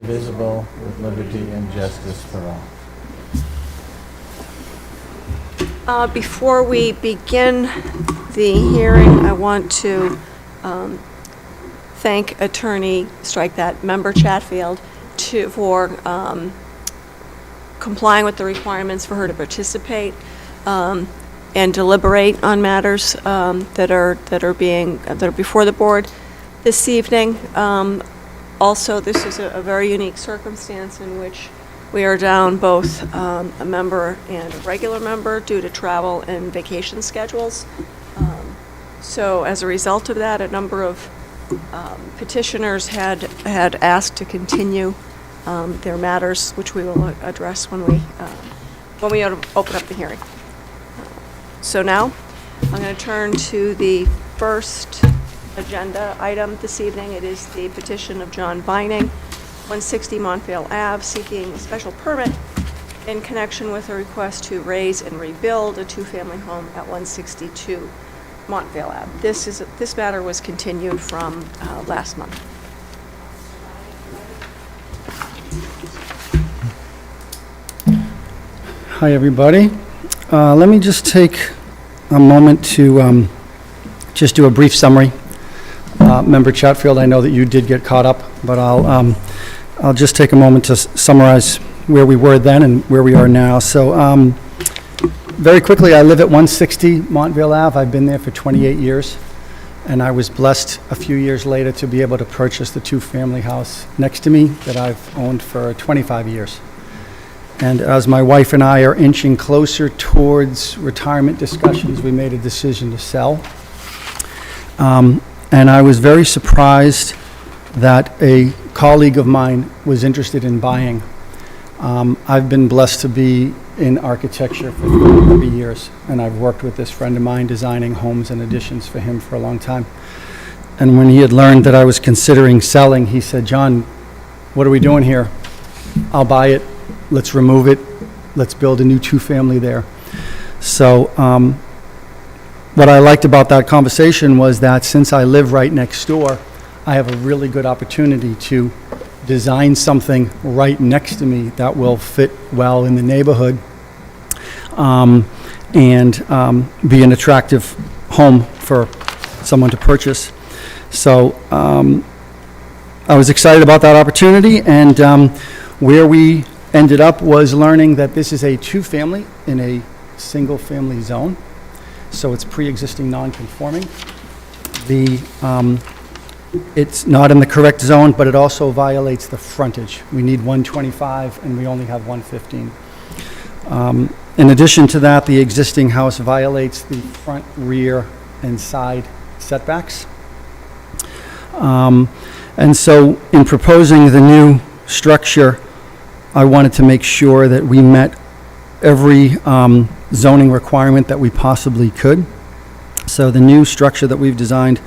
Visible with liberty and justice for all. Before we begin the hearing, I want to thank Attorney, Member Chatfield, for complying with the requirements for her to participate and deliberate on matters that are before the board this evening. Also, this is a very unique circumstance in which we are down both a member and a regular member due to travel and vacation schedules. So as a result of that, a number of petitioners had asked to continue their matters, which we will address when we open up the hearing. So now, I'm going to turn to the first agenda item this evening. It is the petition of John Vining, 160 Montvale Ave, seeking a special permit in connection with a request to raise and rebuild a two-family home at 162 Montvale Ave. This matter was continued from last month. Hi, everybody. Let me just take a moment to just do a brief summary. Member Chatfield, I know that you did get caught up, but I'll just take a moment to summarize where we were then and where we are now. So very quickly, I live at 160 Montvale Ave. I've been there for 28 years, and I was blessed a few years later to be able to purchase the two-family house next to me that I've owned for 25 years. And as my wife and I are inching closer towards retirement discussions, we made a decision to sell. And I was very surprised that a colleague of mine was interested in buying. I've been blessed to be in architecture for 30 years, and I've worked with this friend of mine designing homes and additions for him for a long time. And when he had learned that I was considering selling, he said, "John, what are we doing here? I'll buy it. Let's remove it. Let's build a new two-family there." So what I liked about that conversation was that since I live right next door, I have a really good opportunity to design something right next to me that will fit well in the neighborhood and be an attractive home for someone to purchase. So I was excited about that opportunity, and where we ended up was learning that this is a two-family in a single-family zone. So it's pre-existing non-conforming. It's not in the correct zone, but it also violates the frontage. We need 125, and we only have 115. In addition to that, the existing house violates the front, rear, and side setbacks. And so in proposing the new structure, I wanted to make sure that we met every zoning requirement that we possibly could. So the new structure that we've designed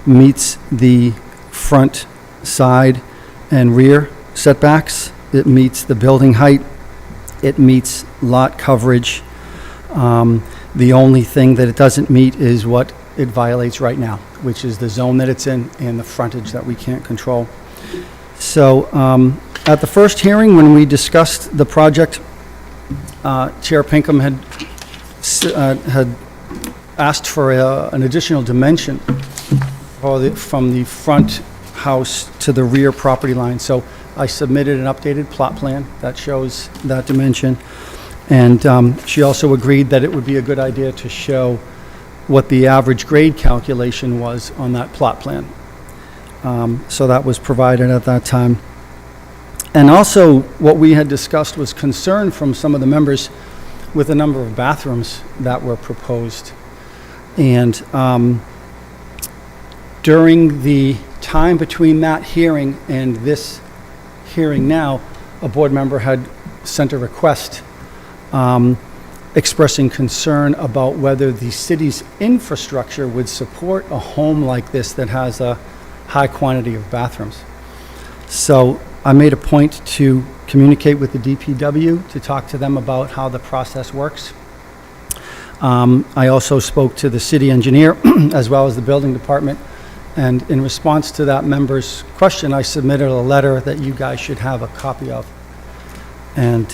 meets the front, side, and rear setbacks. It meets the building height. It meets lot coverage. The only thing that it doesn't meet is what it violates right now, which is the zone that it's in and the frontage that we can't control. So at the first hearing, when we discussed the project, Chair Pinkham had asked for an additional dimension from the front house to the rear property line. So I submitted an updated plot plan that shows that dimension. And she also agreed that it would be a good idea to show what the average grade calculation was on that plot plan. So that was provided at that time. And also, what we had discussed was concern from some of the members with a number of bathrooms that were proposed. And during the time between that hearing and this hearing now, a board member had sent a request expressing concern about whether the city's infrastructure would support a home like this that has a high quantity of bathrooms. So I made a point to communicate with the DPW to talk to them about how the process works. I also spoke to the city engineer as well as the building department And in response to that member's question, I submitted a letter that you guys should have a copy of. And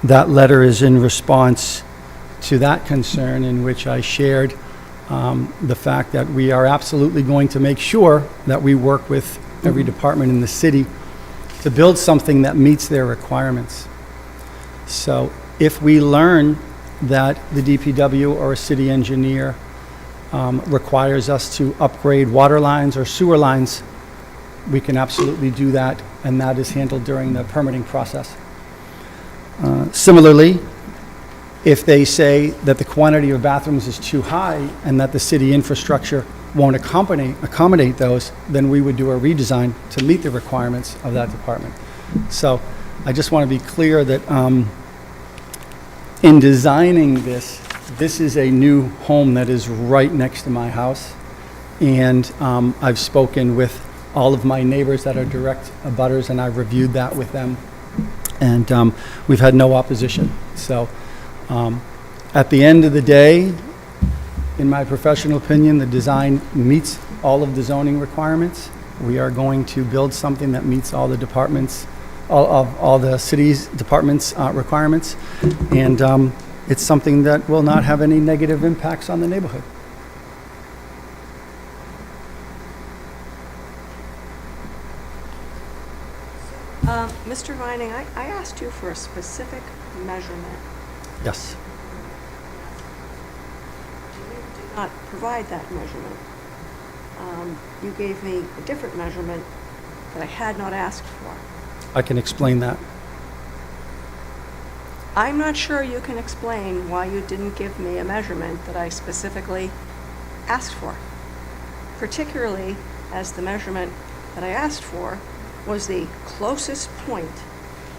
that letter is in response to that concern, in which I shared the fact that we are absolutely going to make sure that we work with every department in the city to build something that meets their requirements. So if we learn that the DPW or a city engineer requires us to upgrade water lines or sewer lines, we can absolutely do that, and that is handled during the permitting process. Similarly, if they say that the quantity of bathrooms is too high and that the city infrastructure won't accommodate those, then we would do a redesign to meet the requirements of that department. So I just want to be clear that in designing this, this is a new home that is right next to my house. And I've spoken with all of my neighbors that are direct abutters, and I've reviewed that with them. And we've had no opposition. So at the end of the day, in my professional opinion, the design meets all of the zoning requirements. We are going to build something that meets all the departments, all the city's departments' requirements. And it's something that will not have any negative impacts on the neighborhood. Mr. Vining, I asked you for a specific measurement. Yes. You did not provide that measurement. You gave me a different measurement that I had not asked for. I can explain that. I'm not sure you can explain why you didn't give me a measurement that I specifically asked for, particularly as the measurement that I asked for was the closest point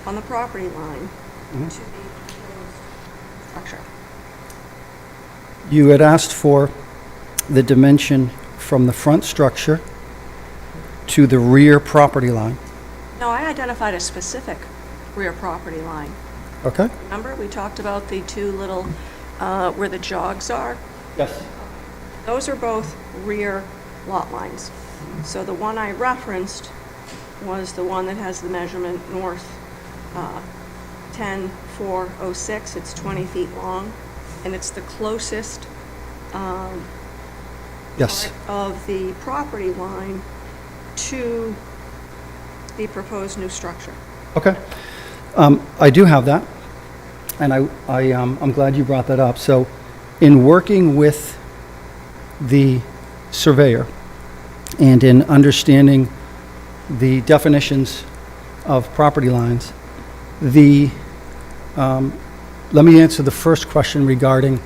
on the property line to the proposed structure. You had asked for the dimension from the front structure to the rear property line. No, I identified a specific rear property line. Okay? Remember, we talked about the two little, where the jogs are? Yes. Those are both rear lot lines. So the one I referenced was the one that has the measurement north 10,406. It's 20 feet long, and it's the closest Yes. part of the property line to the proposed new structure. Okay. I do have that, and I'm glad you brought that up. So in working with the surveyor and in understanding the definitions of property lines, let me answer the first question regarding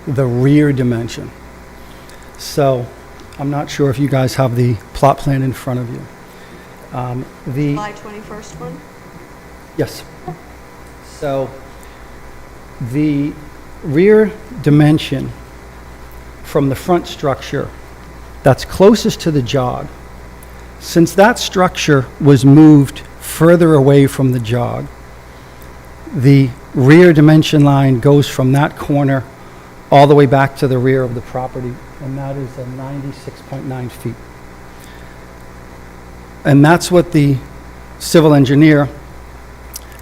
the rear dimension. So I'm not sure if you guys have the plot plan in front of you. July 21st one? Yes. So the rear dimension from the front structure that's closest to the jog, since that structure was moved further away from the jog, the rear dimension line goes from that corner all the way back to the rear of the property, and that is a 96.9 feet. And that's what the civil engineer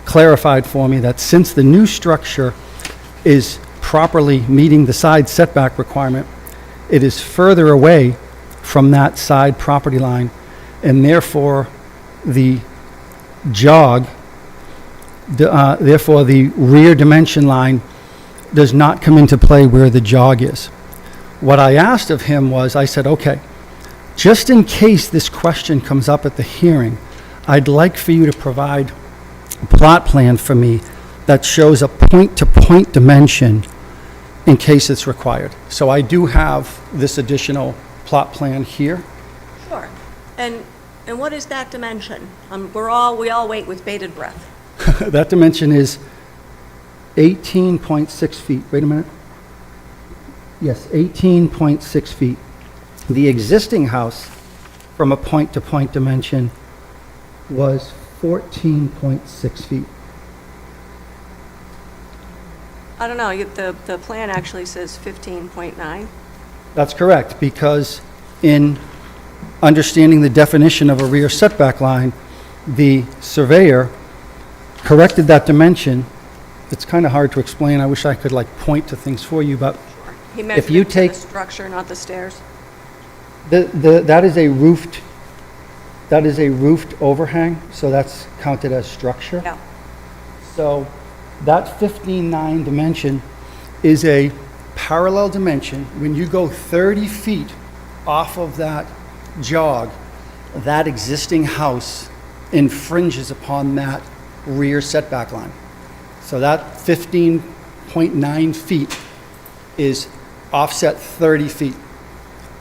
clarified for me, that since the new structure is properly meeting the side setback requirement, it is further away from that side property line, and therefore the jog, therefore the rear dimension line does not come into play where the jog is. What I asked of him was, I said, okay, just in case this question comes up at the hearing, I'd like for you to provide a plot plan for me that shows a point-to-point dimension in case it's required. So I do have this additional plot plan here. Sure. And what is that dimension? We all wait with bated breath. That dimension is 18.6 feet. Wait a minute. Yes, 18.6 feet. The existing house, from a point-to-point dimension, was 14.6 feet. I don't know, the plan actually says 15.9. That's correct, because in understanding the definition of a rear setback line, the surveyor corrected that dimension. It's kind of hard to explain. I wish I could like point to things for you, but He measured you it to take- the structure, not the stairs. that is a roofed overhang, so that's counted as structure. Yeah. So that 15.9 dimension is a parallel dimension. When you go 30 feet off of that jog, that existing house infringes upon that rear setback line. So that 15.9 feet is offset 30 feet.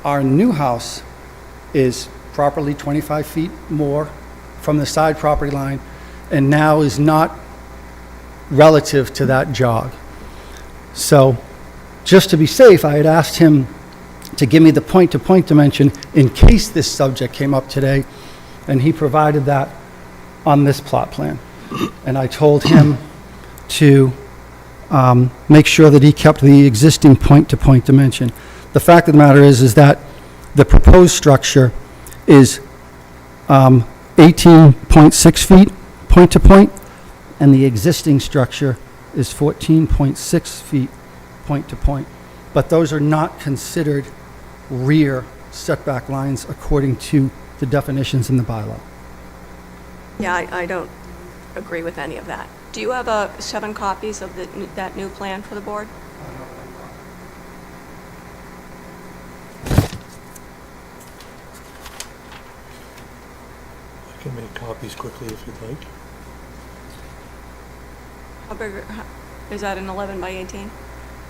Our new house is properly 25 feet more from the side property line and now is not relative to that jog. So just to be safe, I had asked him to give me the point-to-point dimension in case this subject came up today, and he provided that on this plot plan. And I told him to make sure that he kept the existing point-to-point dimension. The fact of the matter is that the proposed structure is 18.6 feet point-to-point, and the existing structure is 14.6 feet point-to-point. But those are not considered rear setback lines according to the definitions in the bylaw. Yeah, I don't agree with any of that. Do you have 7 copies of that new plan for the board? I can make copies quickly if you'd like. How big, is that an 11 by 18?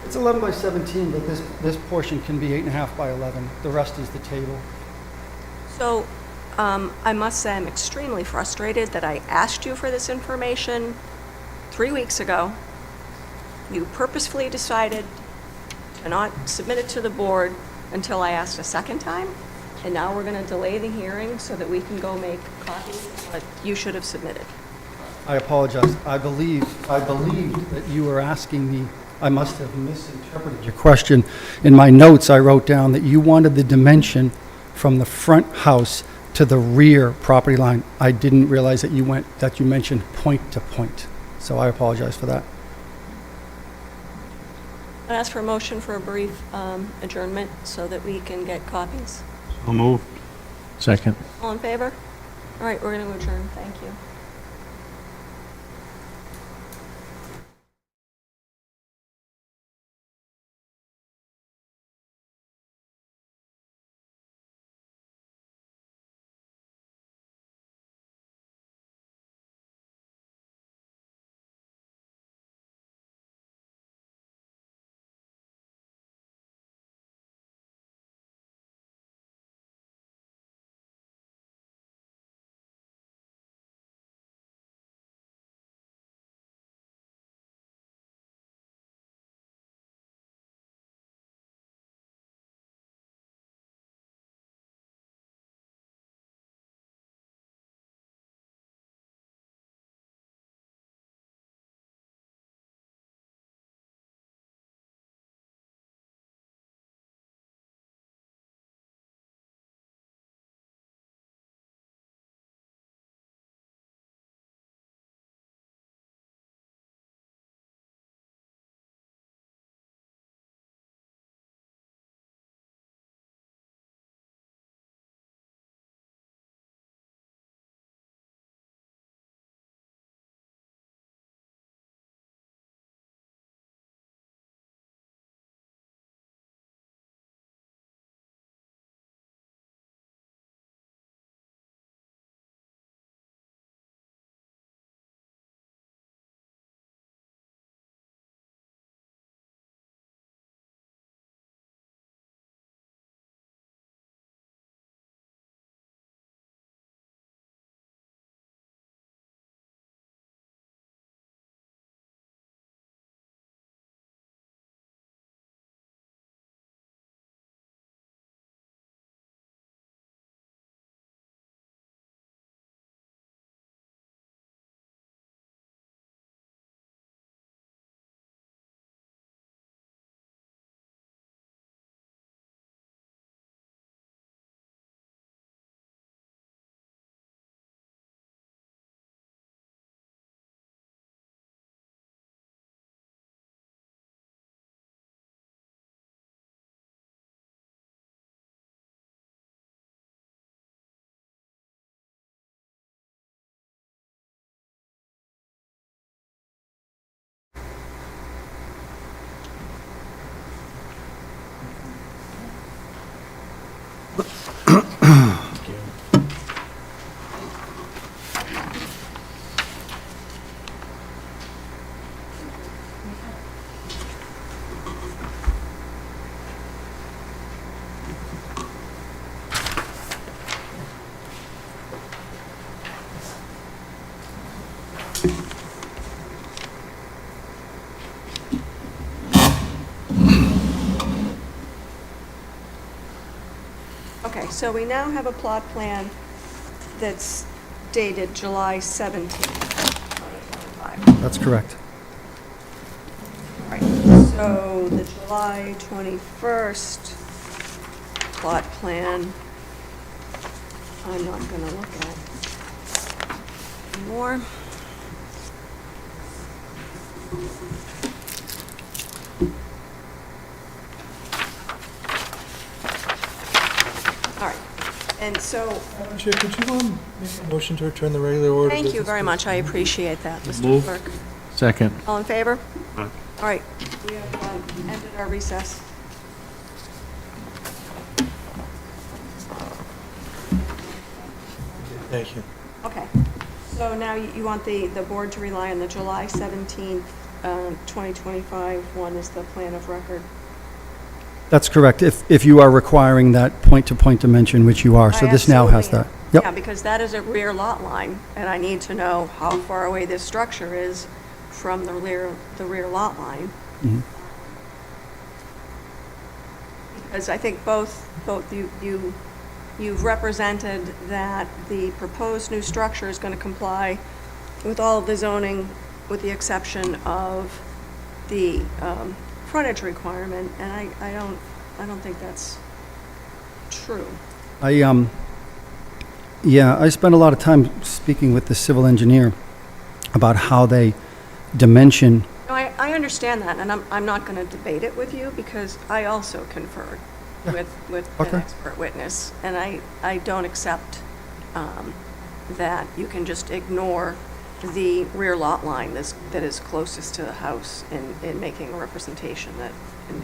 It's 11 by 17, but this portion can be 8.5 by 11. The rest is the table. So, I must say I'm extremely frustrated that I asked you for this information 3 weeks ago. You purposefully decided to not submit it to the board until I asked a second time, and now we're going to delay the hearing so that we can go make copies of what you should have submitted. I apologize. I believe that you were asking me, I must have misinterpreted your question. In my notes, I wrote down that you wanted the dimension from the front house to the rear property line. I didn't realize that you mentioned point to point. So I apologize for that. I ask for a motion for a brief adjournment so that we can get copies. I'll move. Second. All in favor? All right, we're going to adjourn. Thank you. Okay, so we now have a plot plan that's dated July 17th, 2025. That's correct. All right, so the July 21st plot plan, I'm not going to look at anymore. All right, and so, Madam Chair, could you make a motion to return the regular order? of thank you business, very please? much, I appreciate that, Mr. Move. Clerk. Second. All in favor? Aye. All right, we have ended our recess. Thank you. Okay, so now you want the board to rely on the July 17th, 2025 one as the plan of record? That's correct, if you are requiring that point-to-point dimension, which you are. So I this now has that. absolutely am. Yep. Yeah, because that is a rear lot line, and I need to know how far away this structure is from the rear lot line. Mhm. Because I think both you've represented that the proposed new structure is going to comply with all of the zoning, with the exception of the frontage requirement, and I don't think that's true. Yeah, I spent a lot of time speaking with the civil engineer about how they dimension. No, I understand that, and I'm not going to debate it with you, because I also conferred with an Okay. expert witness, and I don't accept that you can just ignore the rear lot line that is closest to the house in making a representation that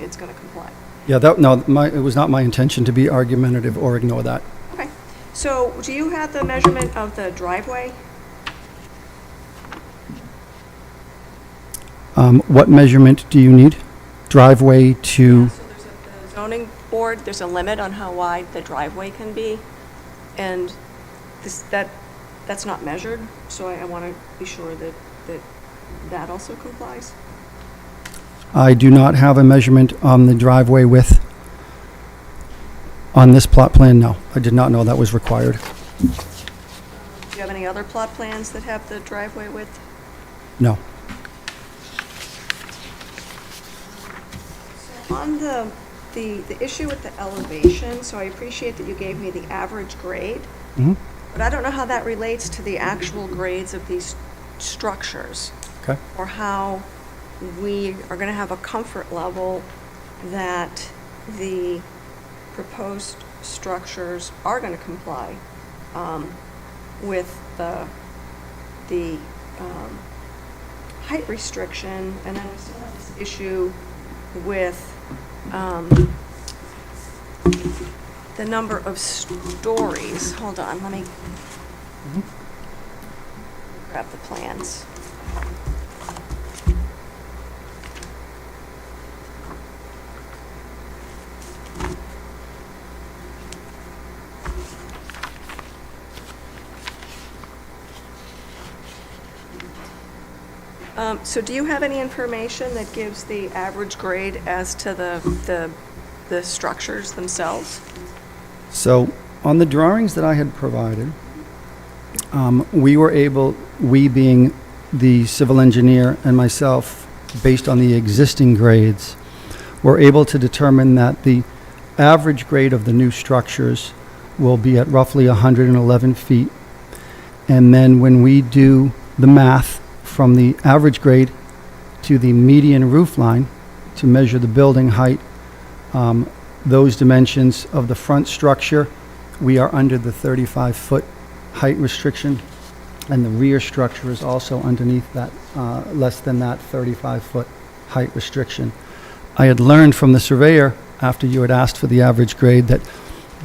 it's going to comply. Yeah, it was not my intention to be argumentative or ignore that. Okay, so do you have the measurement of the driveway? What measurement do you need? Driveway to, So there's the zoning board, there's a limit on how wide the driveway can be, and that's not measured, so I want to be sure that also complies. I do not have a measurement on the driveway width. On this plot plan, no. I did not know that was required. Do you have any other plot plans that have the driveway width? No. On the issue with the elevation, so I appreciate that you gave me the average grade, Mhm. but I don't know how that relates to the actual grades of these structures, Okay. or how we are going to have a comfort level that the proposed structures are going to comply with the height restriction, and then we still have this issue with the number of stories. Hold on, let me grab the plans. So do you have any information that gives the average grade as to the structures themselves? So on the drawings that I had provided, we being the civil engineer and myself, based on the existing grades, were able to determine that the average grade of the new structures will be at roughly 111 feet. And then when we do the math from the average grade to the median roof line to measure the building height, those dimensions of the front structure, we are under the 35-foot height restriction, and the rear structure is also underneath that, less than that 35-foot height restriction. I had learned from the surveyor, after you had asked for the average grade, that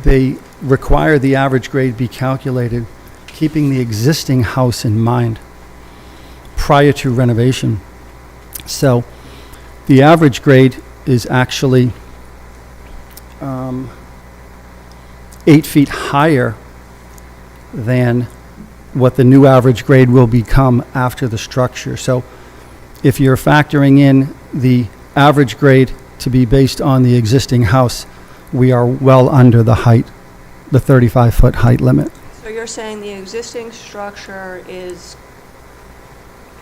they require the average grade be calculated keeping the existing house in mind prior to renovation. So the average grade is actually 8 feet higher than what the new average grade will become after the structure. So if you're factoring in the average grade to be based on the existing house, we are well under the height, the 35-foot height limit. So you're saying the existing structure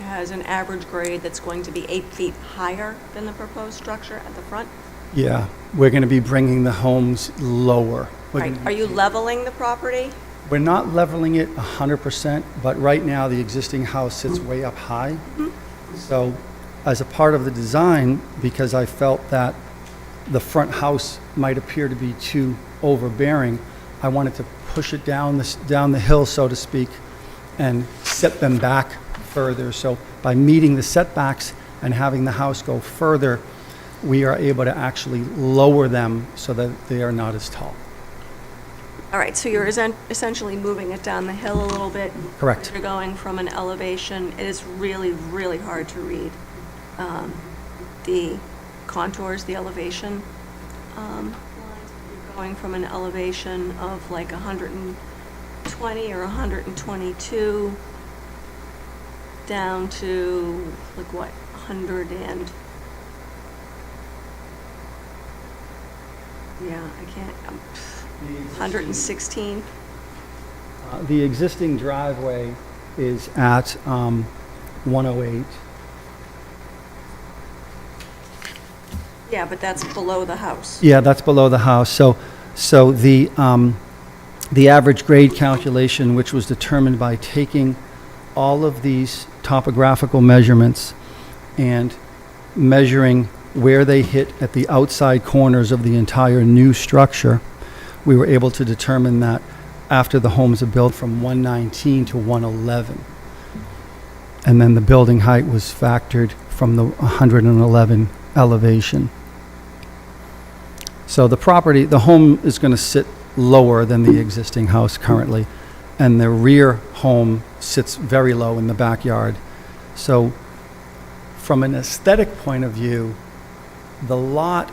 has an average grade that's going to be 8 feet higher than the proposed structure at the front? Yeah, we're going to be bringing the homes lower. Right. Are you leveling the property? We're not leveling it 100%, but right now, the existing house sits way up high. So as a part of the design, because I felt that the front house might appear to be too overbearing, I wanted to push it down the hill, so to speak, and set them back further. So by meeting the setbacks and having the house go further, we are able to actually lower them so that they are not as tall. All right, so you're essentially moving it down the hill a little bit. Correct. You're going from an elevation. It is really, really hard to read the contours, the elevation lines. You're going from an elevation of like 120 or 122 down to like what, 100 and... Yeah, I can't... 116. The existing driveway is at 108. Yeah, but that's below the house. Yeah, that's below the house. So the average grade calculation, which was determined by taking all of these topographical measurements and measuring where they hit at the outside corners of the entire new structure, we were able to determine that after the homes are built from 119 to 111. And then the building height was factored from the 111 elevation. So the home is going to sit lower than the existing house currently, and the rear home sits very low in the backyard. So from an aesthetic point of view, the lot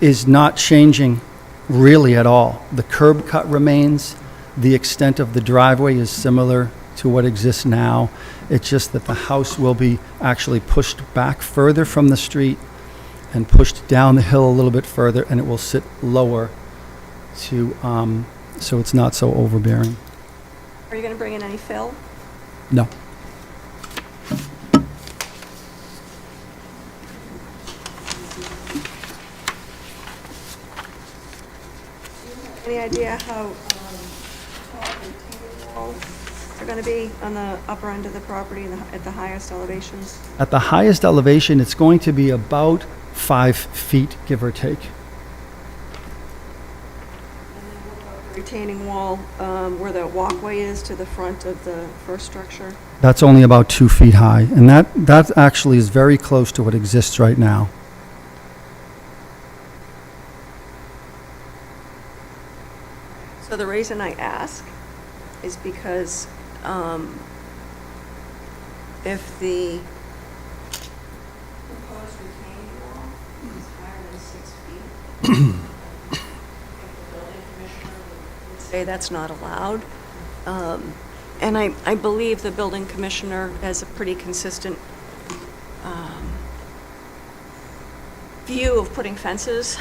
is not changing really at all. The curb cut remains. The extent of the driveway is similar to what exists now. It's just that the house will be actually pushed back further from the street and pushed down the hill a little bit further, and it will sit lower to so it's not so overbearing. Are you going to bring in any fill? No. Any idea how tall the retaining walls are going to be on the upper end of the property at the highest elevations? At the highest elevation, it's going to be about 5 feet, give or take. Retaining wall where the walkway is to the front of the first structure? That's only about 2 feet high, and that actually is very close to what exists right now. So the reason I ask is because if the proposed retaining wall is higher than 6 feet, I think the building commissioner would say that's not allowed. And I believe the building commissioner has a pretty consistent view of putting fences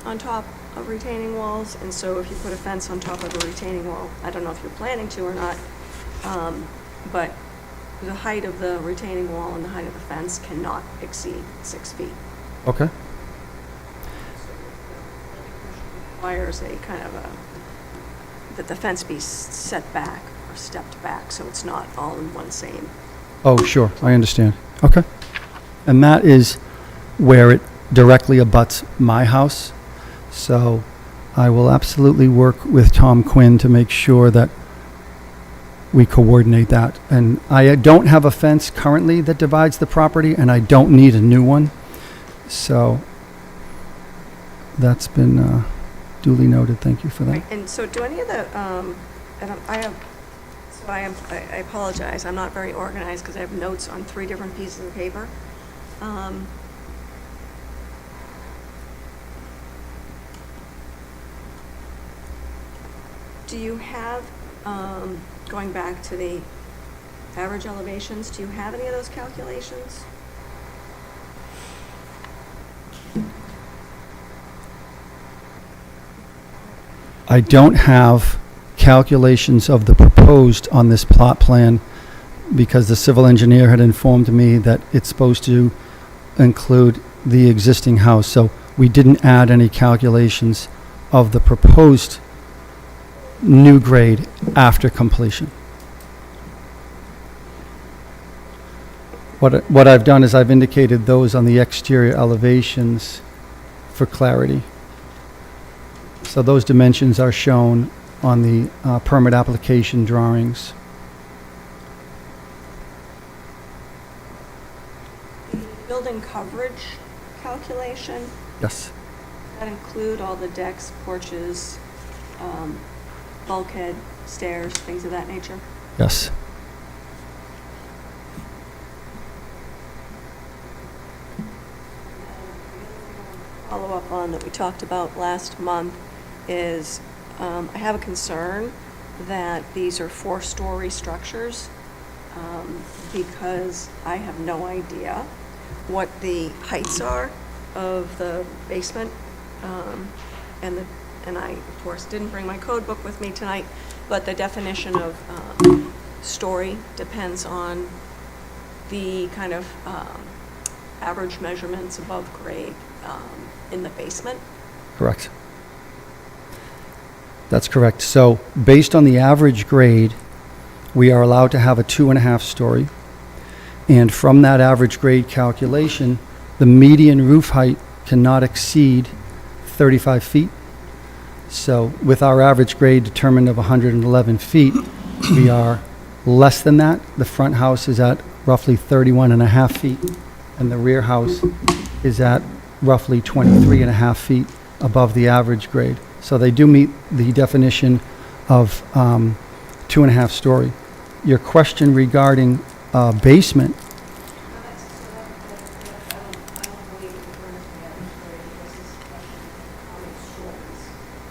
on top of retaining walls, and so if you put a fence on top of a retaining wall, I don't know if you're planning to or not, but the height of the retaining wall and the height of the fence cannot exceed 6 feet. Okay. Requires a kind of that the fence be set back or stepped back, so it's not all in one same. Oh, sure, I understand. Okay. And that is where it directly abuts my house. So I will absolutely work with Tom Quinn to make sure that we coordinate that. And I don't have a fence currently that divides the property, and I don't need a new one. So that's been duly noted. Thank you for that. Right, and so do any of the, I apologize, I'm not very organized because I have notes on 3 different pieces of paper. Do you have Going back to the average elevations, do you have any of those calculations? I don't have calculations of the proposed on this plot plan because the civil engineer had informed me that it's supposed to include the existing house. So we didn't add any calculations of the proposed new grade after completion. What I've done is I've indicated those on the exterior elevations for clarity. So those dimensions are shown on the permit application drawings. The building coverage calculation, Yes. does that include all the decks, porches, bulkhead, stairs, things of that nature? Yes. Follow up on that we talked about last month is I have a concern that these are 4-story structures because I have no idea what the heights are of the basement. And I, of course, didn't bring my code book with me tonight, but the definition of story depends on the kind of average measurements above grade in the basement. Correct. That's correct. So based on the average grade, we are allowed to have a 2.5 story. And from that average grade calculation, the median roof height cannot exceed 35 feet. So with our average grade determined of 111 feet, we are less than that. The front house is at roughly 31.5 feet, and the rear house is at roughly 23.5 feet above the average grade. So they do meet the definition of 2.5 story. Your question regarding basement,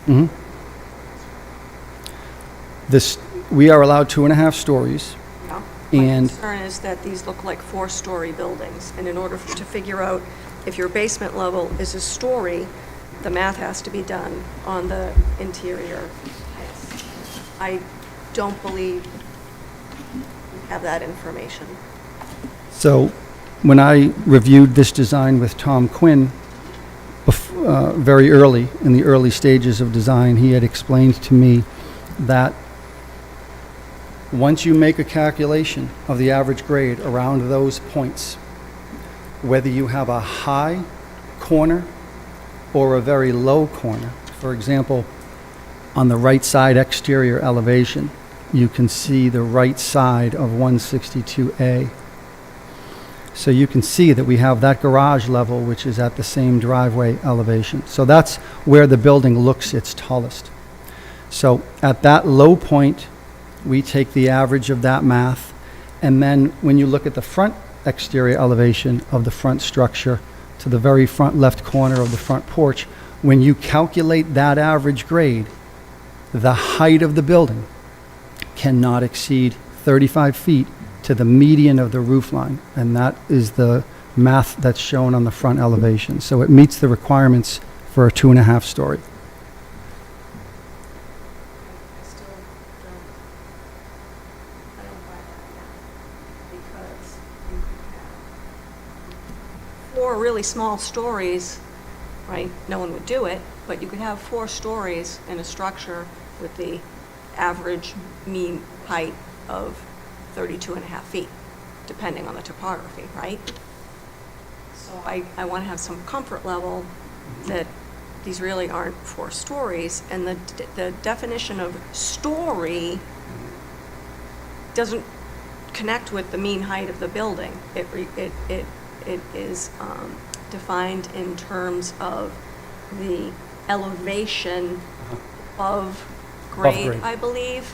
mhm. We are allowed 2.5 stories. Yeah. And- My concern is that these look like 4-story buildings, and in order to figure out if your basement level is a story, the math has to be done on the interior heights. I don't believe we have that information. So when I reviewed this design with Tom Quinn, very early, in the early stages of design, he had explained to me that once you make a calculation of the average grade around those points, whether you have a high corner or a very low corner, for example, on the right side exterior elevation, you can see the right side of 162A. So you can see that we have that garage level, which is at the same driveway elevation. So that's where the building looks its tallest. So at that low point, we take the average of that math, and then when you look at the front exterior elevation of the front structure to the very front left corner of the front porch, when you calculate that average grade, the height of the building cannot exceed 35 feet to the median of the roof line, and that is the math that's shown on the front elevation. So it meets the requirements for a 2.5 story. I still don't buy that because you could have 4 really small stories, right? No one would do it, but you could have 4 stories in a structure with the average mean height of 32.5 feet, depending on the topography, right? So I want to have some comfort level that these really aren't 4 stories, and the definition of story doesn't connect with the mean height of the building. It is defined in terms of the elevation of grade, grade. I believe,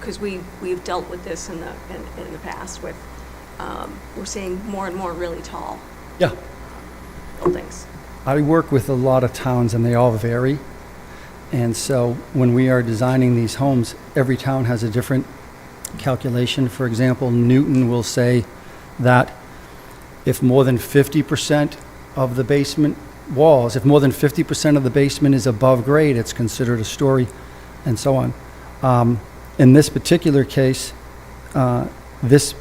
because we've dealt with this in the past with we're seeing more and more really tall Yeah. buildings. I work with a lot of towns and they all vary. And so when we are designing these homes, every town has a different calculation. For example, Newton will say that if more than 50% of the basement walls, if more than 50% of the basement is above grade, it's considered a story, and so on. In this particular case, this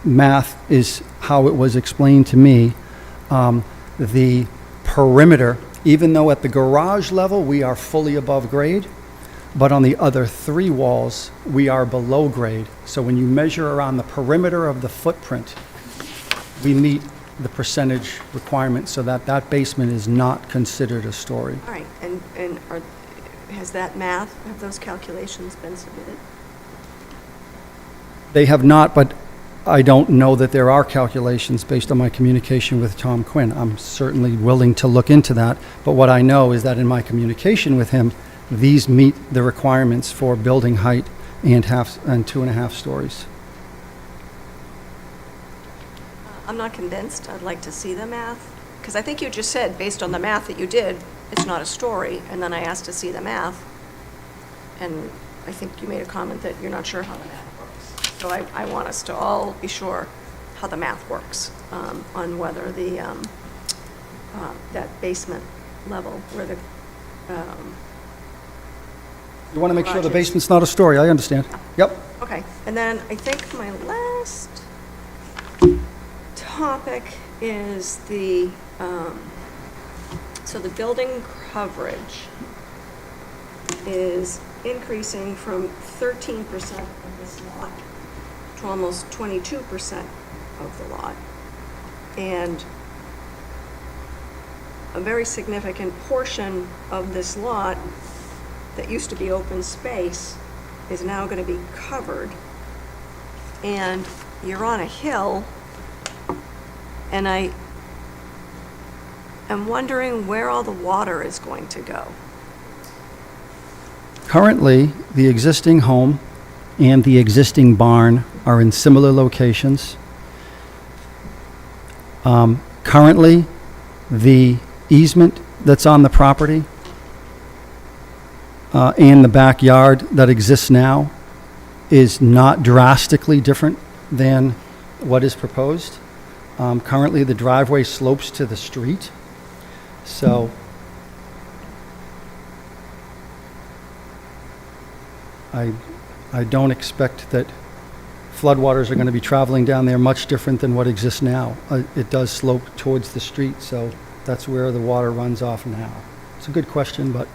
math is how it was explained to me. The perimeter, even though at the garage level we are fully above grade, but on the other 3 walls we are below grade. So when you measure around the perimeter of the footprint, we meet the percentage requirement so that that basement is not considered a story. All right, and has that math, have those calculations been submitted? They have not, but I don't know that there are calculations based on my communication with Tom Quinn. I'm certainly willing to look into that, but what I know is that in my communication with him, these meet the requirements for building height and 2.5 stories. I'm not convinced. I'd like to see the math, because I think you just said, based on the math that you did, it's not a story, and then I asked to see the math, and I think you made a comment that you're not sure how the math works. So I want us to all be sure how the math works on whether the, that basement level where the, You want to make sure the Garages. basement's not a story, I understand. Yep. okay. And then I think my last topic is the, so the building coverage is increasing from 13% of this lot to almost 22% of the lot. And a very significant portion of this lot that used to be open space is now going to be covered. And you're on a hill, and I am wondering where all the water is going to go. Currently, the existing home and the existing barn are in similar locations. Currently, the easement that's on the property and the backyard that exists now is not drastically different than what is proposed. Currently, the driveway slopes to the street, so I don't expect that floodwaters are going to be traveling down there much different than what exists now. It does slope towards the street, so that's where the water runs off now. It's a good question, but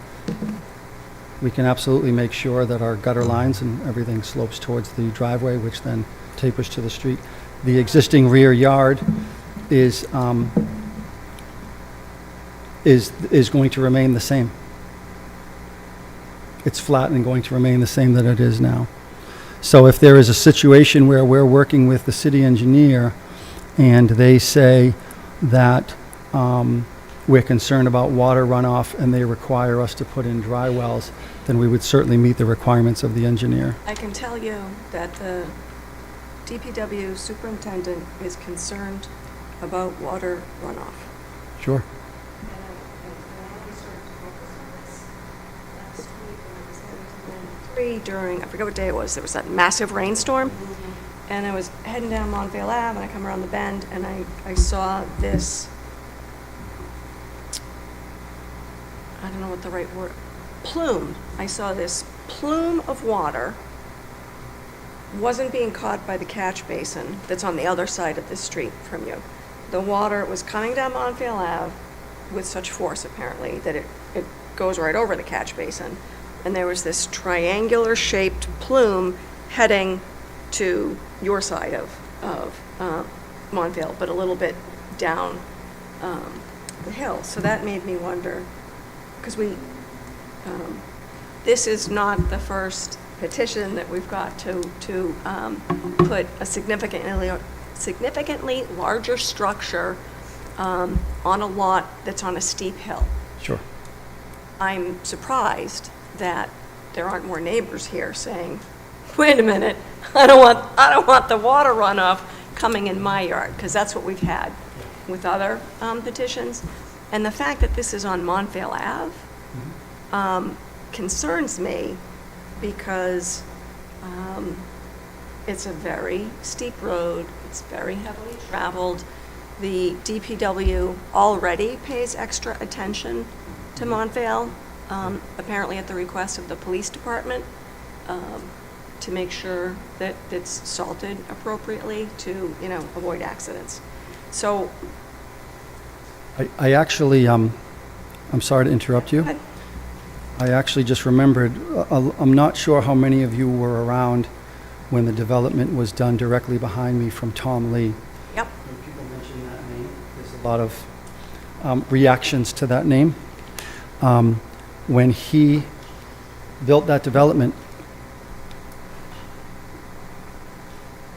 we can absolutely make sure that our gutter lines and everything slopes towards the driveway, which then tapers to the street. The existing rear yard is going to remain the same. It's flat and going to remain the same that it is now. So if there is a situation where we're working with the city engineer and they say that we're concerned about water runoff and they require us to put in dry wells, then we would certainly meet the requirements of the engineer. I can tell you that the DPW superintendent is concerned about water runoff. Sure. During, I forget what day it was, there was that massive rainstorm, and I was heading down Montvale Ave, and I come around the bend, and I saw this, I don't know what the right word, plume. I saw this plume of water, wasn't being caught by the catch basin that's on the other side of the street from you. The water was coming down Montvale Ave with such force, apparently, that it goes right over the catch basin. And there was this triangular-shaped plume heading to your side of Montvale, but a little bit down the hill. So that made me wonder, because this is not the first petition that we've got to put a significantly larger structure on a lot that's on a steep hill. Sure. I'm surprised that there aren't more neighbors here saying, wait a minute, I don't want the water runoff coming in my yard, because that's what we've had with other petitions. And the fact that this is on Montvale Ave, concerns me because it's a very steep road, it's very heavily traveled. The DPW already pays extra attention to Montvale, apparently at the request of the police department, to make sure that it's salted appropriately to, avoid accidents. So, I actually, I'm sorry to interrupt you. I actually just remembered, I'm not sure how many of you were around when the development was done directly behind me from Tom Lee. yep, When people mention that name, there's a lot of reactions to that name. When he built that development,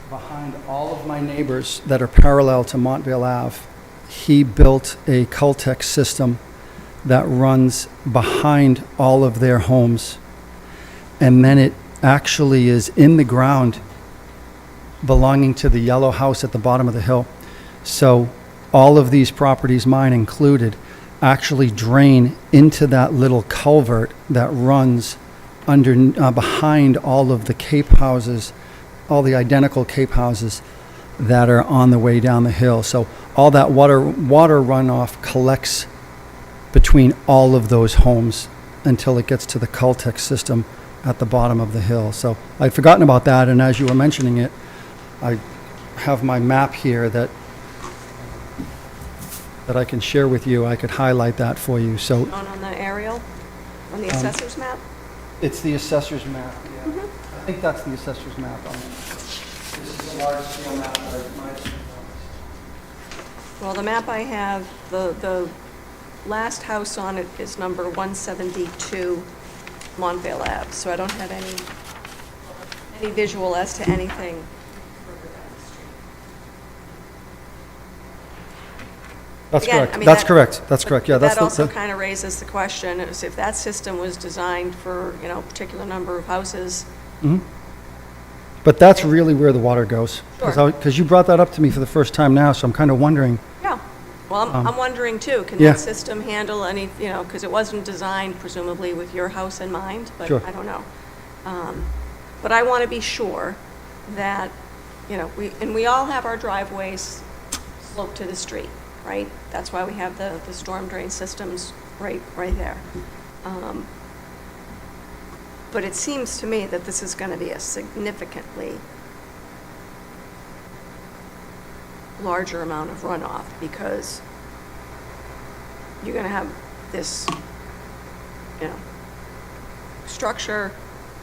behind all of my neighbors that are parallel to Montvale Ave, he built a Cultex system that runs behind all of their homes. And then it actually is in the ground belonging to the yellow house at the bottom of the hill. So all of these properties, mine included, actually drain into that little culvert that runs under, behind all of the Cape houses, all the identical Cape houses that are on the way down the hill. So all that water runoff collects between all of those homes until it gets to the Cultex system at the bottom of the hill. So I'd forgotten about that, and as you were mentioning it, I have my map here that I can share with you. I could highlight that for you. So on the aerial, on the assessor's map. it's the assessor's map. Yeah. I think that's the assessor's map. This is a large scale map that I might. Well, the map I have, the last house on it is number 172 Montvale Ave, so I don't have any visual as to anything further down the street. That's Again, correct. I mean, That's that- correct. That's correct. Yeah, that's That also the kind of raises the question, is if that system was designed for, a particular number of houses. but that's really where the water goes. Sure. Because you brought that up to me for the first time now, so I'm kind of wondering. Yeah, well, I'm wondering too, can yeah. that system handle any, because it wasn't designed presumably with your house in mind, but Sure. I don't know. But I want to be sure that, we all have our driveways slope to the street, right? That's why we have the storm drain systems right there. But it seems to me that this is going to be a significantly larger amount of runoff because you're going to have this, structure.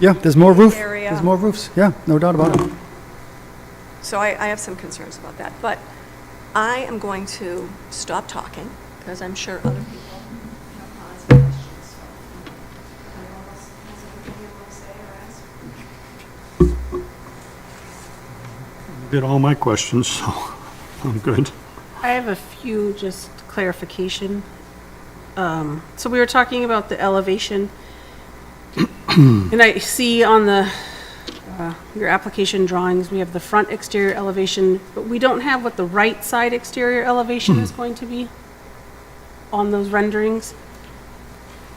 Yeah, there's more roof. Area. There's more roofs. Yeah, no doubt about it. So I have some concerns about that. But I am going to stop talking because I'm sure other people have lots of questions. So, anyone else has anything you want to say or ask? Did all my questions, so I'm good. I have a few just clarification. So we were talking about the elevation, and I see on the your application drawings, we have the front exterior elevation, but we don't have what the right side exterior elevation is going to be on those renderings.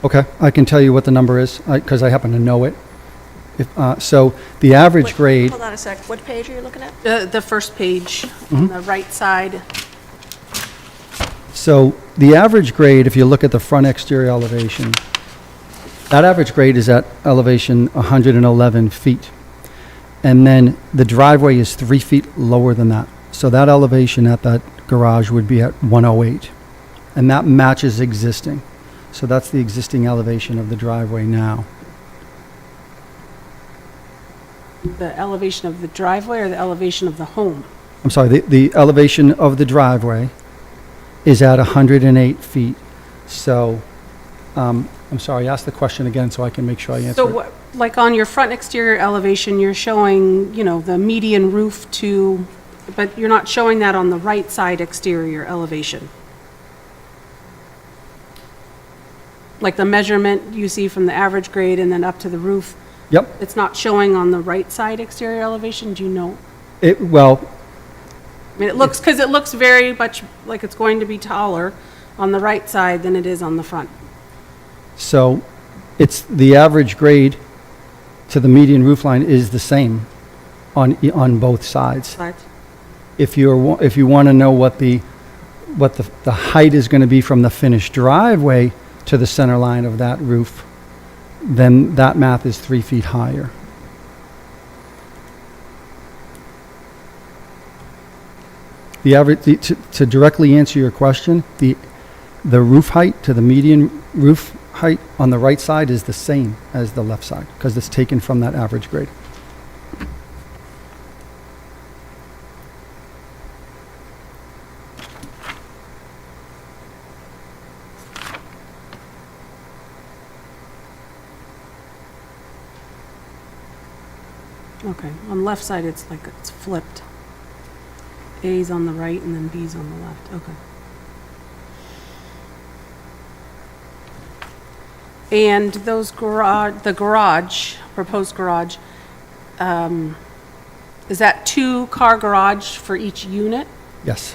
Okay, I can tell you what the number is because I happen to know it. So the average Wait, grade, Hold on a sec. What page are you looking at? The first page on the right side. so the average grade, if you look at the front exterior elevation, that average grade is at elevation 111 feet. And then the driveway is 3 feet lower than that. So that elevation at that garage would be at 108. And that matches existing. So that's the existing elevation of the driveway now. The elevation of the driveway or the elevation of the home? I'm sorry, the elevation of the driveway is at 108 feet. So, I'm sorry, ask the question again so I can make sure I answer So it. what, like on your front exterior elevation, you're showing, the median roof to, but you're not showing that on the right side exterior elevation? Like the measurement you see from the average grade and then up to the roof, Yep, it's not showing on the right side exterior elevation, do you know? well, I mean, because it looks very much like it's going to be taller on the right side than it is on the front. so It's the average grade to the median roof line is the same on both sides. Sides? If you want to know what the height is going to be from the finished driveway to the center line of that roof, then that math is 3 feet higher. The average, to directly answer your question, the roof height to the median roof height on the right side is the same as the left side, because it's taken from that average grade. Okay, on the left side, it's like, it's flipped. A's on the right and then B's on the left, okay. And those the garage, proposed garage, is that 2-car garage for each unit? Yes.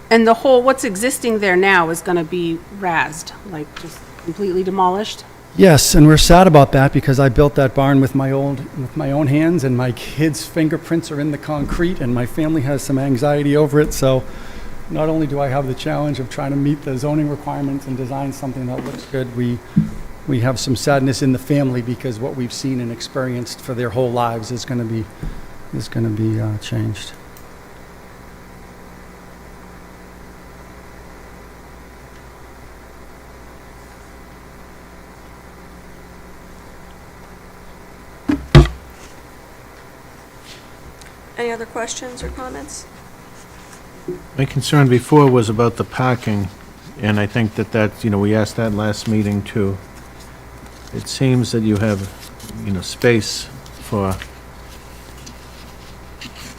And the whole, what's existing there now is gonna be razed, like just completely demolished? Yes, and we're sad about that because I built that barn with my own hands, and my kids' fingerprints are in the concrete, and my family has some anxiety over it. So not only do I have the challenge of trying to meet the zoning requirements and design something that looks good, we have some sadness in the family because what we've seen and experienced for their whole lives is going to be changed. Any other questions or comments? My concern before was about the parking, and I think that, we asked that last meeting too. It seems that you have, space for,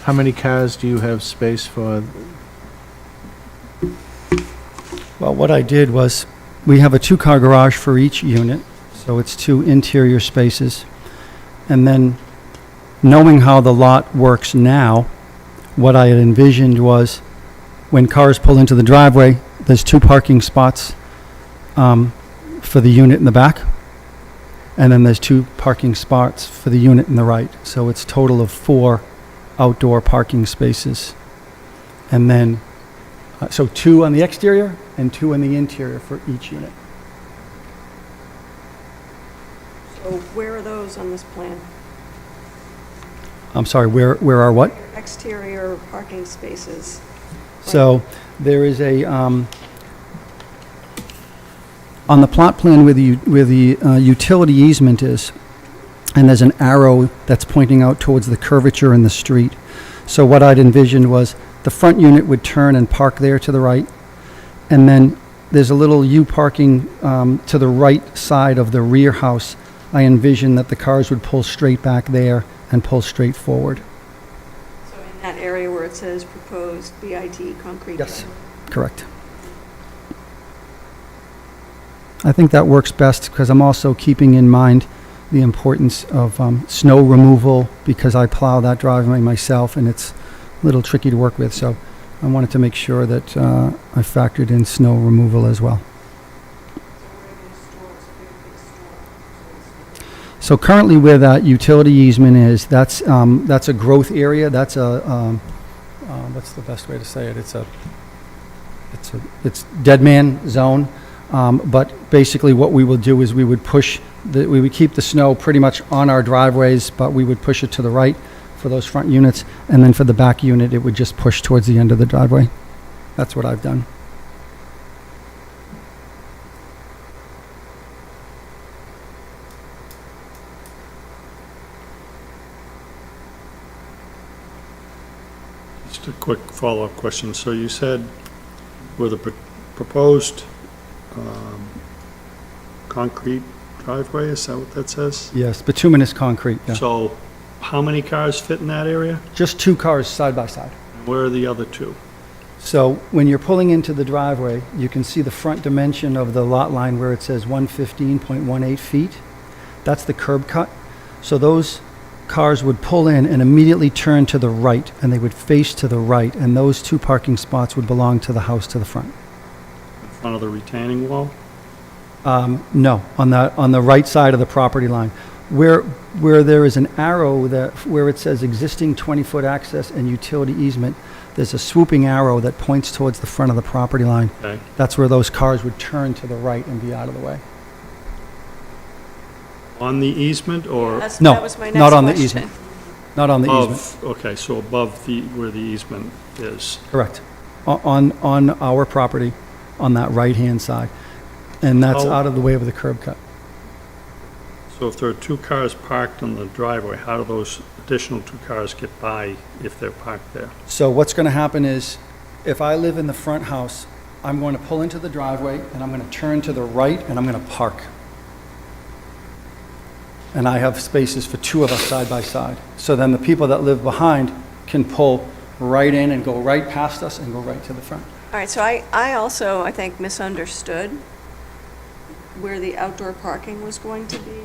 how many cars do you have space for? Well, what I did was, we have a 2-car garage for each unit, so it's 2 interior spaces. And then, knowing how the lot works now, what I had envisioned was, when cars pull into the driveway, there's 2 parking spots for the unit in the back, and then there's 2 parking spots for the unit in the right. So it's a total of 4 outdoor parking spaces. And then, so 2 on the exterior and 2 on the interior for each unit. So where are those on this plan? I'm sorry, where are what? Exterior parking spaces. So there is a, on the plot plan where the utility easement is, and there's an arrow that's pointing out towards the curvature in the street. So what I'd envisioned was the front unit would turn and park there to the right, and then there's a little U parking to the right side of the rear house. I envisioned that the cars would pull straight back there and pull straight forward. So in that area where it says proposed BIT concrete. Yes, correct. I think that works best because I'm also keeping in mind the importance of snow removal because I plow that driveway myself and it's a little tricky to work with. So I wanted to make sure that I factored in snow removal as well. So currently where that utility easement is, that's a growth area. That's a, what's the best way to say it? It's dead man zone. But basically what we will do is we would keep the snow pretty much on our driveways, but we would push it to the right for those front units. And then for the back unit, it would just push towards the end of the driveway. That's what I've done. Just a quick follow-up question. So you said with a proposed concrete driveway, is that what that says? Yes, bituminous concrete, yeah. So how many cars fit in that area? Just 2 cars side by side. And where are the other 2? So when you're pulling into the driveway, you can see the front dimension of the lot line where it says 115.18 feet. That's the curb cut. So those cars would pull in and immediately turn to the right, and they would face to the right, and those 2 parking spots would belong to the house to the front. In front of the retaining wall? No, on the right side of the property line. Where there is an arrow where it says existing 20-foot access and utility easement, there's a swooping arrow that points towards the front of the property line. Okay. That's where those cars would turn to the right and be out of the way. On the easement or No, That was my next not on the question. easement. Not on the easement. above? Okay, so above where the easement is. Correct. On our property, on that right-hand side. And that's Oh. out of the way of the curb cut. So if there are 2 cars parked on the driveway, how do those additional 2 cars get by if they're parked there? So what's going to happen is, if I live in the front house, I'm going to pull into the driveway, and I'm going to turn to the right, and I'm going to park. And I have spaces for 2 of us side by side. So then the people that live behind can pull right in and go right past us and go right to the front. All right, so I also, I think, misunderstood where the outdoor parking was going to be.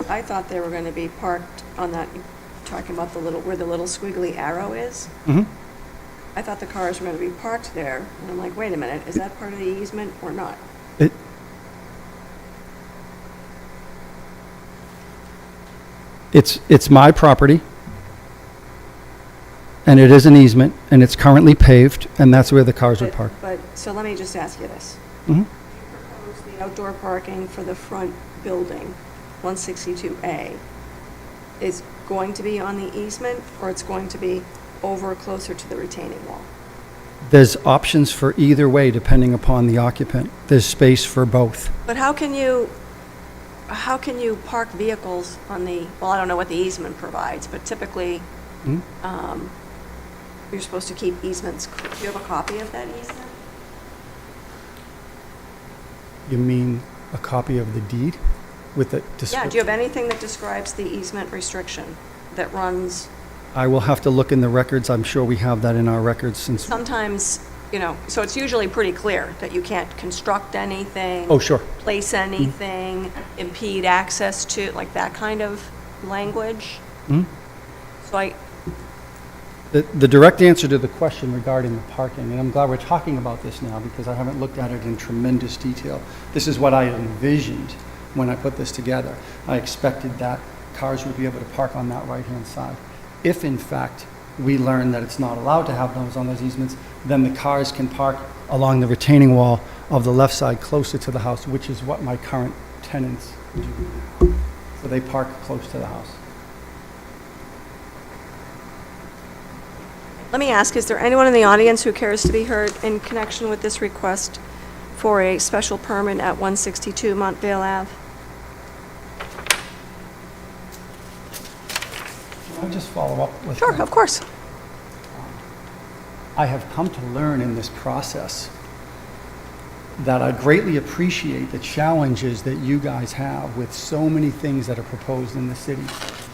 I thought they were going to be parked on that, talking about where the little squiggly arrow is. Mhm. I thought the cars were going to be parked there, and I'm like, wait a minute, is that part of the easement or not? It's my property, and it is an easement, and it's currently paved, and that's where the cars would park. But, so let me just ask you this. Mhm. You propose the outdoor parking for the front building, 162A, is going to be on the easement, or it's going to be over closer to the retaining wall? There's options for either way, depending upon the occupant. There's space for both. But how can you park vehicles on the, well, I don't know what the easement provides, but typically, Mhm. you're supposed to keep easements. Do you have a copy of that easement? You mean a copy of the deed with the Yeah, description? do you have anything that describes the easement restriction that runs? I will have to look in the records. I'm sure we have that in our records since, Sometimes, so it's usually pretty clear that you can't construct anything. oh, sure. Place anything, impede access to, like that kind of language. Mhm. So The direct answer to the question regarding the parking, and I'm glad we're talking about this now because I haven't looked at it in tremendous detail. This is what I envisioned when I put this together. I expected that cars would be able to park on that right-hand side. If in fact we learn that it's not allowed to have those on those easements, then the cars can park along the retaining wall of the left side closer to the house, which is what my current tenants do. So they park close to the house. let me ask, is there anyone in the audience who cares to be heard in connection with this request for a special permit at 162 Montvale Ave? Can I just follow up with Sure, that? of course. I have come to learn in this process that I greatly appreciate the challenges that you guys have with so many things that are proposed in the city.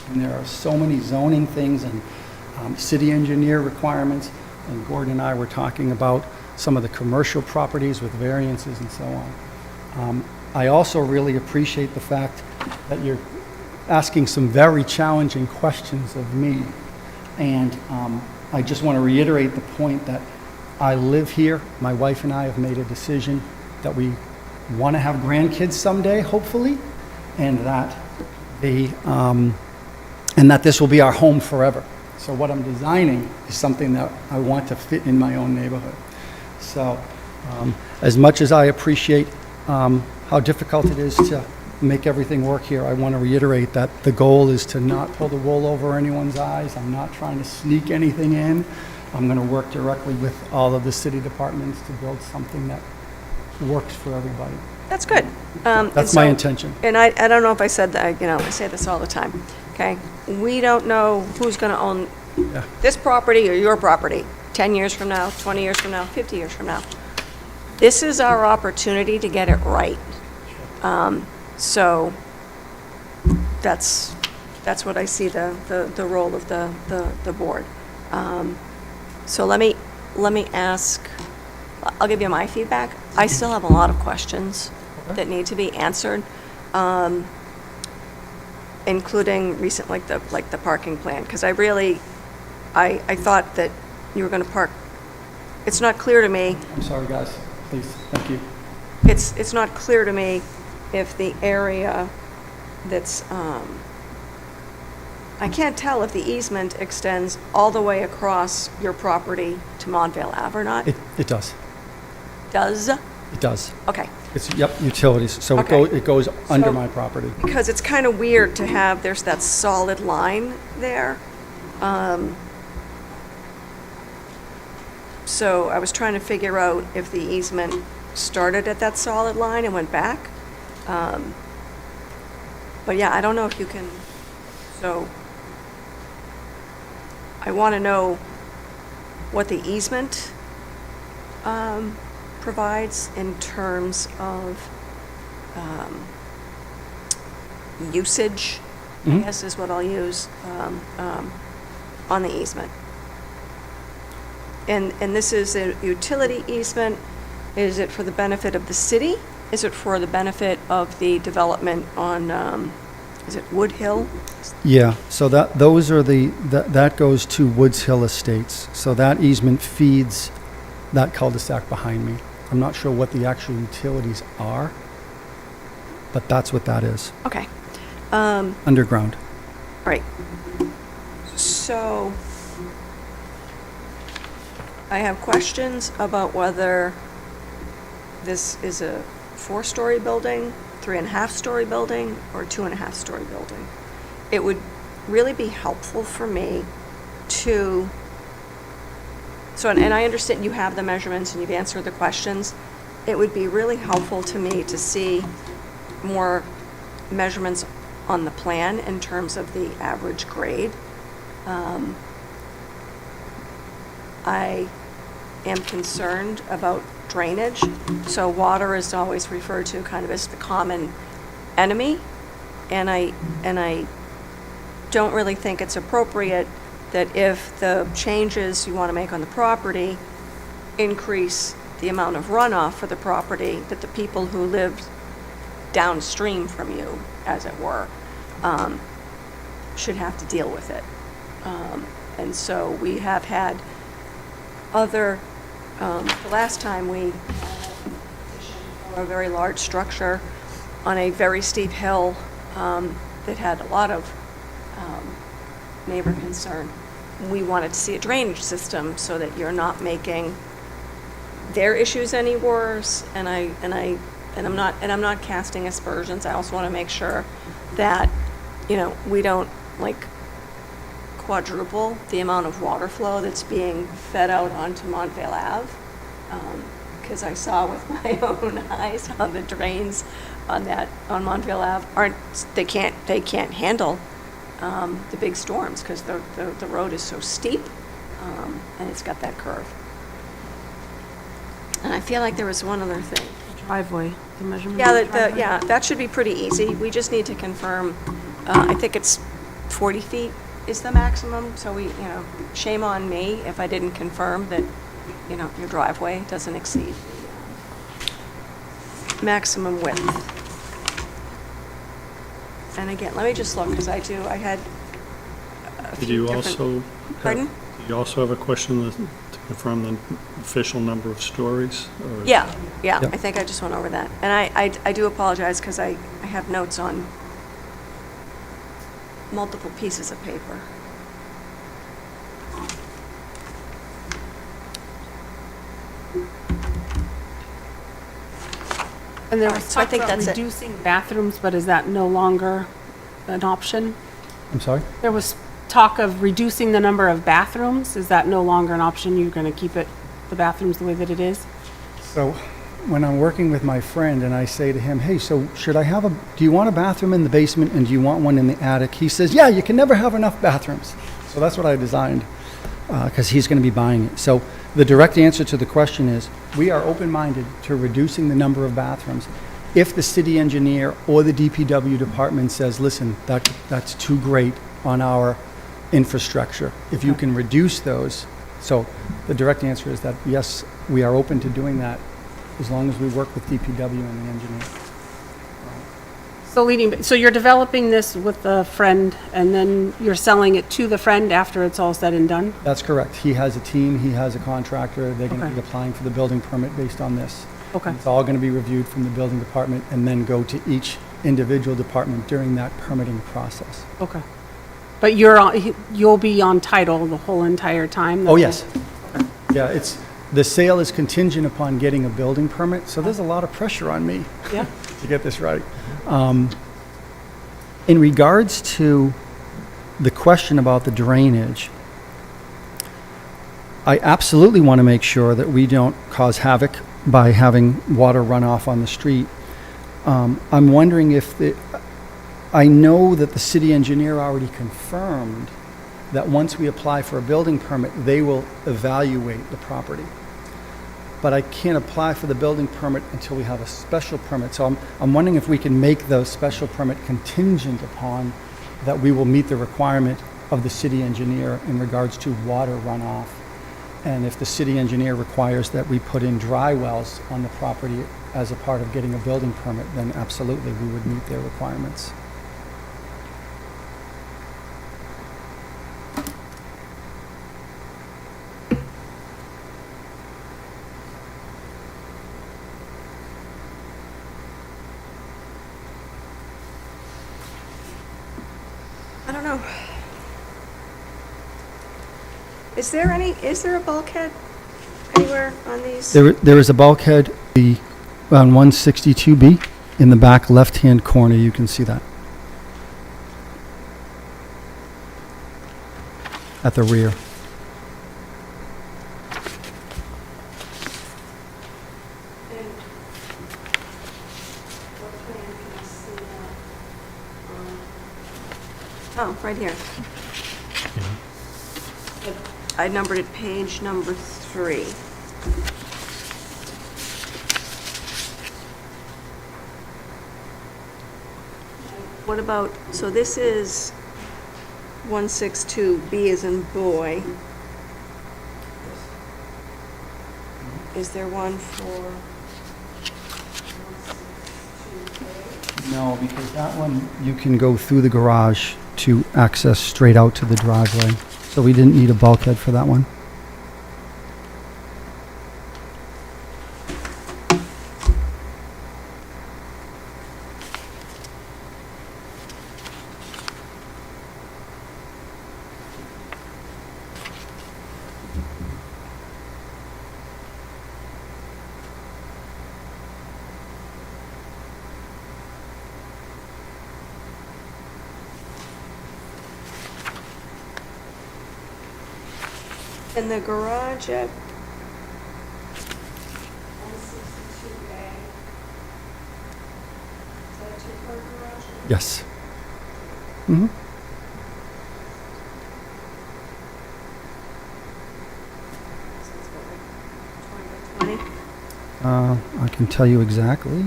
And there are so many zoning things and city engineer requirements, and Gordon and I were talking about some of the commercial properties with variances and so on. I also really appreciate the fact that you're asking some very challenging questions of me. And I just want to reiterate the point that I live here. My wife and I have made a decision that we want to have grandkids someday, hopefully, and that this will be our home forever. So what I'm designing is something that I want to fit in my own neighborhood. So as much as I appreciate how difficult it is to make everything work here, I want to reiterate that the goal is to not pull the wool over anyone's eyes. I'm not trying to sneak anything in. I'm going to work directly with all of the city departments to build something that works for everybody. That's good. That's my intention. And I don't know if I said that, I say this all the time, okay? We don't know who's going to own Yeah. this property or your property 10 years from now, 20 years from now, 50 years from now. This is our opportunity to get it right. So that's what I see the role of the board. So let let me ask, I'll give you my feedback. I still have a lot of questions that need to be answered, including recent, like the parking plan, because I thought that you were going to park. It's not clear to me. I'm sorry, guys. Please, thank you. It's not clear to me if the area that's, I can't tell if the easement extends all the way across your property to Montvale Ave or not. It does. Does? It does. Okay. It's, yep, utilities. So Okay. it goes under So- my property. Because it's kind of weird to have, there's that solid line there. So I was trying to figure out if the easement started at that solid line and went back. But yeah, I don't know if you can, so I want to know what the easement provides in terms of usage, I Mhm. guess is what I'll use, on the easement. And this is a utility easement. Is it for the benefit of the city? Is it for the benefit of the development on, is it Wood Hill? Yeah, so those are that goes to Woods Hill Estates. So that easement feeds that cul-de-sac behind me. I'm not sure what the actual utilities are, but that's what that is, Okay. underground. Right. So I have questions about whether this is a 4-story building, 3.5-story building, or 2.5-story building. It would really be helpful for me to, so, and I understand you have the measurements and you've answered the questions. It would be really helpful to me to see more measurements on the plan in terms of the average grade. I am concerned about drainage. So water is always referred to kind of as the common enemy. And I don't really think it's appropriate that if the changes you want to make on the property increase the amount of runoff for the property, that the people who live downstream from you, as it were, should have to deal with it. And so we have had other, the last time we had a very large structure on a very steep hill that had a lot of neighbor concern. We wanted to see a drainage system so that you're not making their issues any worse. And I'm not casting aspersions. I also want to make sure that, you know, we don't like quadruple the amount of water flow that's being fed out onto Montvale Ave. Because I saw with my own eyes how the drains on Montvale Ave they can't handle the big storms because the road is so steep and it's got that curve. And I feel like there was one other thing. Driveway, the measurement. Yeah, of the driveway. that should be pretty easy. We just need to confirm, I think it's 40 feet is the maximum, so shame on me if I didn't confirm that, your driveway doesn't exceed the maximum width. And again, let me just look, because I had a Did few you different. also? Pardon? Did you also have a question to confirm the official number of stories? Or- Yeah, Yep. I think I just went over that. And I do apologize, because I have notes on multiple pieces of paper. And there Alright, was so I talk think about that's it. reducing bathrooms, but is that no longer an option? I'm sorry? There was talk of reducing the number of bathrooms. Is that no longer an option? You're going to keep the bathrooms the way that it is? So when I'm working with my friend and I say to him, hey, so do you want a bathroom in the basement and do you want one in the attic? He says, yeah, you can never have enough bathrooms. So that's what I designed because he's going to be buying it. So the direct answer to the question is we are open-minded to reducing the number of bathrooms. If the city engineer or the DPW department says, listen, that's too great on our infrastructure. If you can reduce those, so the direct answer is that, yes, we are open to doing that as long as we work with DPW and the engineer. So you're developing this with a friend, and then you're selling it to the friend after it's all said and done? That's correct. He has a team, he has a contractor, they're going to Okay. be applying for the building permit based on this. Okay, It's all going to be reviewed from the building department and then go to each individual department during that permitting process. okay. But you'll be on title the whole entire time? Oh, yes. Yeah, the sale is contingent upon getting a building permit, so there's a lot of pressure on me Yeah, to get this right. In regards to the question about the drainage, I absolutely want to make sure that we don't cause havoc by having water run off on the street. I'm wondering I know that the city engineer already confirmed that once we apply for a building permit, they will evaluate the property. But I can't apply for the building permit until we have a special permit. So I'm wondering if we can make the special permit contingent upon that we will meet the requirement of the city engineer in regards to water runoff. And if the city engineer requires that we put in dry wells on the property as a part of getting a building permit, then absolutely, we would meet their requirements. I don't know. Is there a bulkhead anywhere on these? There is a bulkhead on 162B in the back left-hand corner. You can see that at the rear. Oh, right here. I numbered it page number 3. What about, so this is 162B as in boy. Is there one for 162A? No, because that one, you can go through the garage to access straight out to the driveway. So we didn't need a bulkhead for that one. And the garage at 162A, is that a two-car garage? Yes. Mm-hmm. So it's what, like 20 by 20? I can tell you exactly.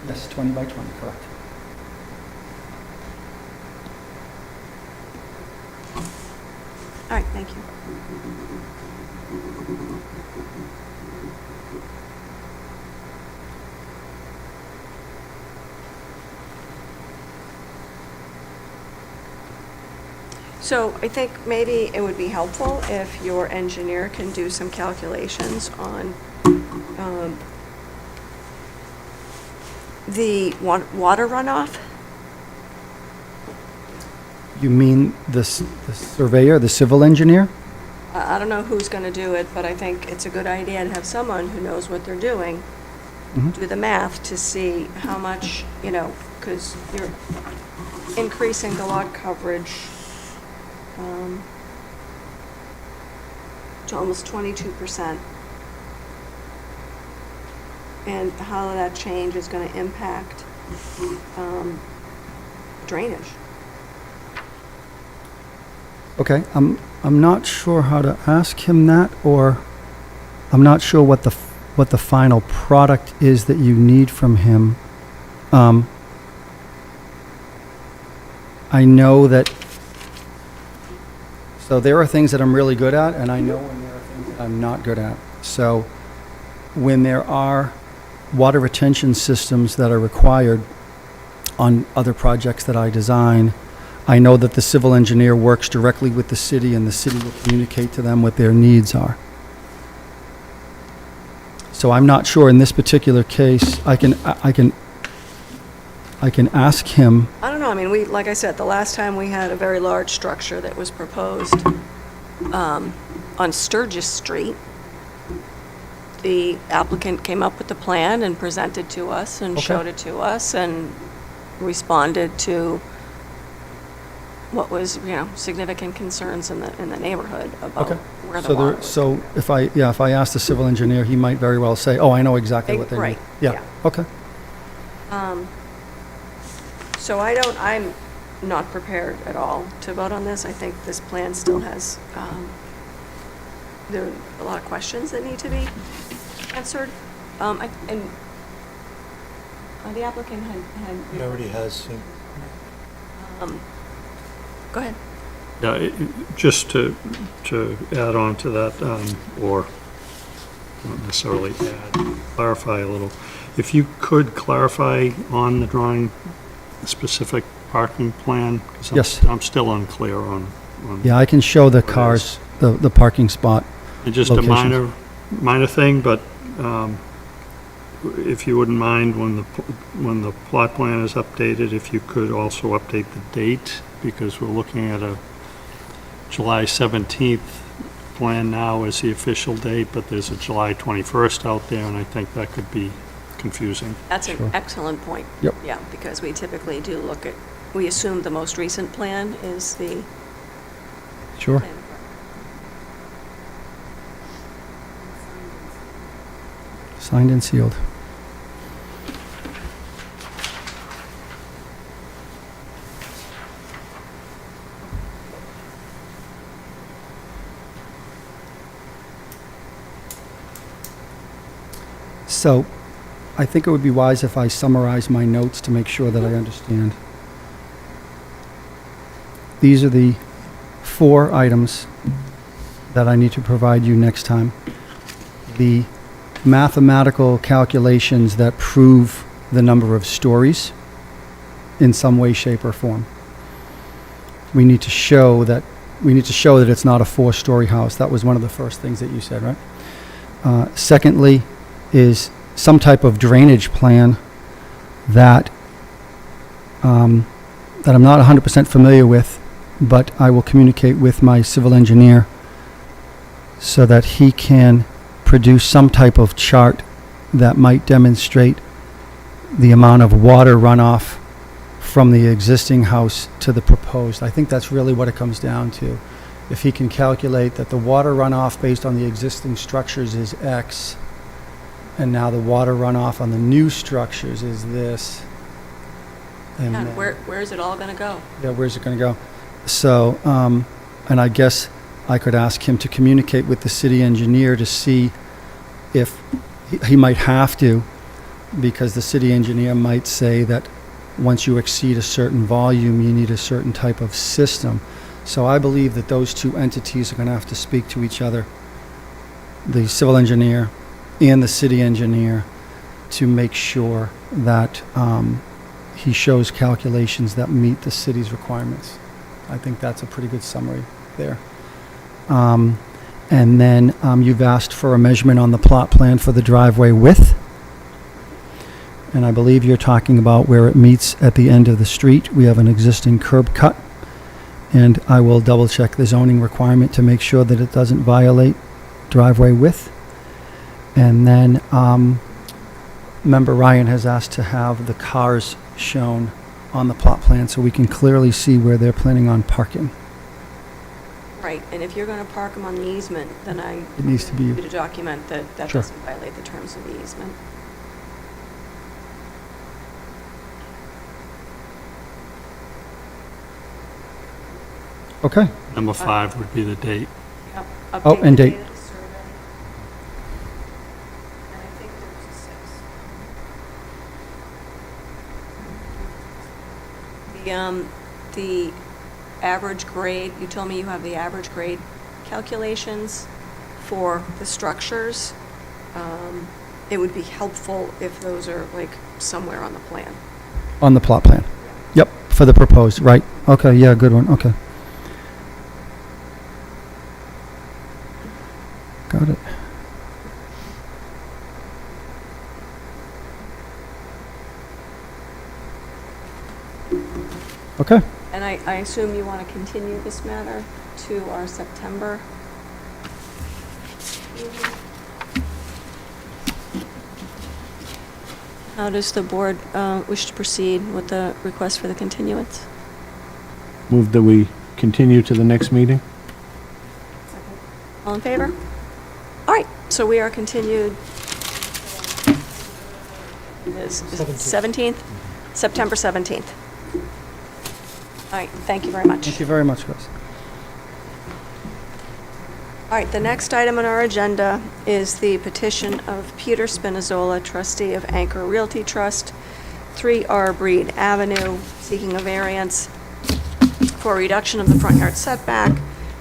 Yes, 20 by 20, correct. All right, thank you. So I think maybe it would be helpful if your engineer can do some calculations on the water runoff. You mean the surveyor, the civil engineer? I don't know who's going to do it, but I think it's a good idea to have someone who knows what they're doing Mhm. do the math to see how much, because you're increasing the lot coverage to almost 22%. And how that change is going to impact drainage. Okay, I'm not sure how to ask him that, or I'm not sure what the final product is that you need from him. I know that So there are things that I'm really good at, and I know when there are things that I'm not good at. So when there are water retention systems that are required on other projects that I design, I know that the civil engineer works directly with the city, and the city will communicate to them what their needs are. So I'm not sure in this particular case, I can ask him. I don't know, I mean, like I said, the last time we had a very large structure that was proposed on Sturgis Street, the applicant came up with the plan and presented to us and Okay. showed it to us and responded to what was, significant concerns in the neighborhood about Okay. where the So water there, was. so if I ask the civil engineer, he might very well say, oh, I know exactly what they need. Right, Yeah, yeah. okay. So I'm not prepared at all to vote on this. I think this plan still has, there are a lot of questions that need to be answered. And the applicant had. He already has. Go ahead. Yeah, just to add on to that, or not necessarily add, clarify a little. If you could clarify on the drawing the specific parking plan? 'Cause Yes. I'm still unclear on. Yeah, I can show the What it cars, the parking spot. And just a Locations. minor thing, but if you wouldn't mind, when the plot plan is updated, if you could also update the date, because we're looking at a July 17th plan now as the official date, but there's a July 21st out there, and I think that could be confusing. That's an Sure. excellent point. Yep. Yeah, because we typically do look at, we assume the most recent plan is the Sure. plan. Signed and sealed. So, I think it would be wise if I summarize my notes to make sure that I understand. These are the 4 items that I need to provide you next time. The mathematical calculations that prove the number of stories in some way, shape, or form. We need to show that it's not a 4-story house. That was one of the first things that you said, right? Secondly, is some type of drainage plan that that I'm not 100% familiar with, but I will communicate with my civil engineer so that he can produce some type of chart that might demonstrate the amount of water runoff from the existing house to the proposed. I think that's really what it comes down to. If he can calculate that the water runoff based on the existing structures is X, and now the water runoff on the new structures is this. And Yeah, then- where is it all going to go? yeah, where's it going to go? So, and I guess I could ask him to communicate with the city engineer to see if he might have to, because the city engineer might say that once you exceed a certain volume, you need a certain type of system. So I believe that those 2 entities are going to have to speak to each other, the civil engineer and the city engineer, to make sure that he shows calculations that meet the city's requirements. I think that's a pretty good summary there. And then you've asked for a measurement on the plot plan for the driveway width. And I believe you're talking about where it meets at the end of the street. We have an existing curb cut. And I will double check the zoning requirement to make sure that it doesn't violate driveway width. And then Member Ryan has asked to have the cars shown on the plot plan so we can clearly see where they're planning on parking. Right, and if you're going to park them on the easement, then It needs to be- need to document that that Sure. doesn't violate the terms of the easement. Okay. Number 5 would be the date. Yep. Oh, Update and the date. of the survey. And I think there was a 6. The average grade, you told me you have the average grade calculations for the structures. It would be helpful if those are like somewhere on the plan. On the plot plan. Yep, for the proposed, right. Okay, yeah, good one, okay. Got it. Okay, And I assume you want to continue this matter to our September? How does the board wish to proceed with the request for the continuance? Move that we continue to the next meeting? All in favor? All right, so we are continued. It is 17th? September 17th. All right, thank you very much. thank you very much, guys. All right, the next item on our agenda is the petition of Peter Spinizzola, trustee of Anchor Realty Trust, 3R Breed Avenue, seeking a variance for a reduction of the front yard setback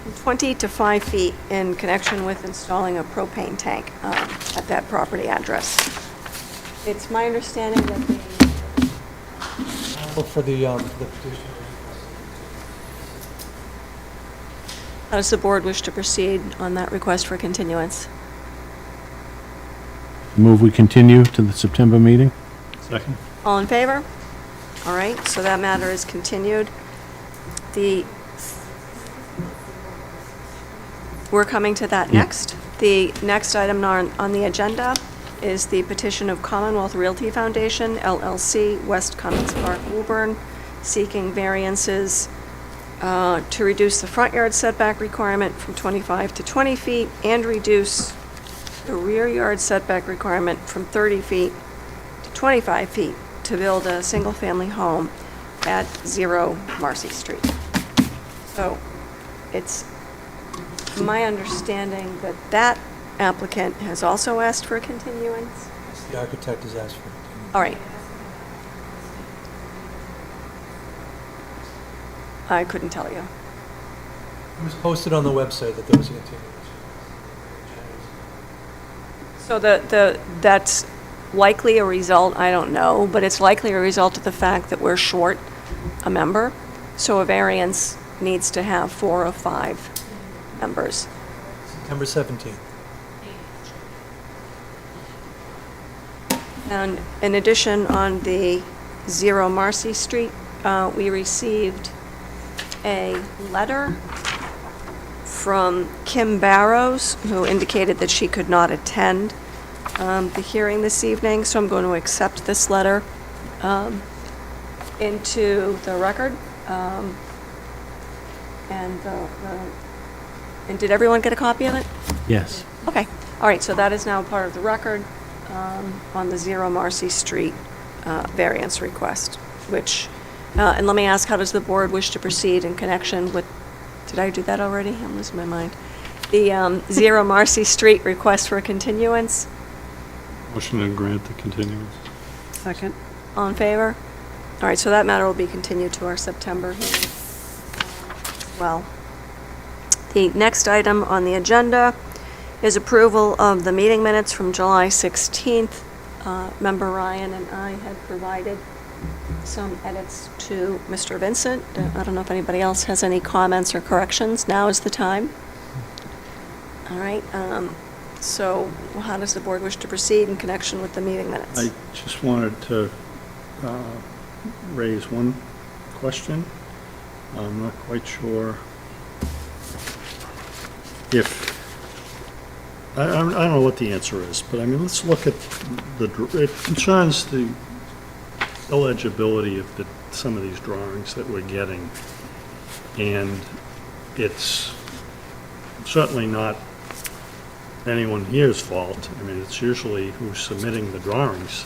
from 20 to 5 feet in connection with installing a propane tank at that property address. It's my understanding that the Look for the petition. how does the board wish to proceed on that request for continuance? Move we continue to the September meeting? Second? All in favor? All right, so that matter is continued. We're coming to that next. The next item on the agenda is the petition of Commonwealth Realty Foundation, LLC, West Cummings Park, Woburn, seeking variances to reduce the front yard setback requirement from 25 to 20 feet and reduce the rear yard setback requirement from 30 feet to 25 feet to build a single-family home at 0 Marcy Street. So it's my understanding that that applicant has also asked for a continuance. The architect has asked for it. All right. I couldn't tell you. It was posted on the website that there was a continuation. So that's likely a result, I don't know, but it's likely a result of the fact that we're short a member. So a variance needs to have 4 of 5 members. September 17th. And in addition, on the 0 Marcy Street, we received a letter from Kim Barrows, who indicated that she could not attend the hearing this evening, so I'm going to accept this letter into the record. And did everyone get a copy of it? Yes. Okay, all right, so that is now part of the record on the 0 Marcy Street variance request, which, and let me ask, how does the board wish to proceed in connection with, did I do that already? I'm losing my mind. The 0 Marcy Street request for a continuance. Motion to grant the continuance. Second. All in favor? All right, so that matter will be continued to our September hearing as well. The next item on the agenda is approval of the meeting minutes from July 16th. Member Ryan and I had provided some edits to Mr. Vincent. I don't know if anybody else has any comments or corrections. Now is the time. All right, so how does the board wish to proceed in connection with the meeting minutes? I just wanted to raise one question. I'm not quite sure if, I don't know what the answer is, but I mean, let's look at it concerns the illegibility of some of these drawings that we're getting. And it's certainly not anyone here's fault. I mean, it's usually who's submitting the drawings.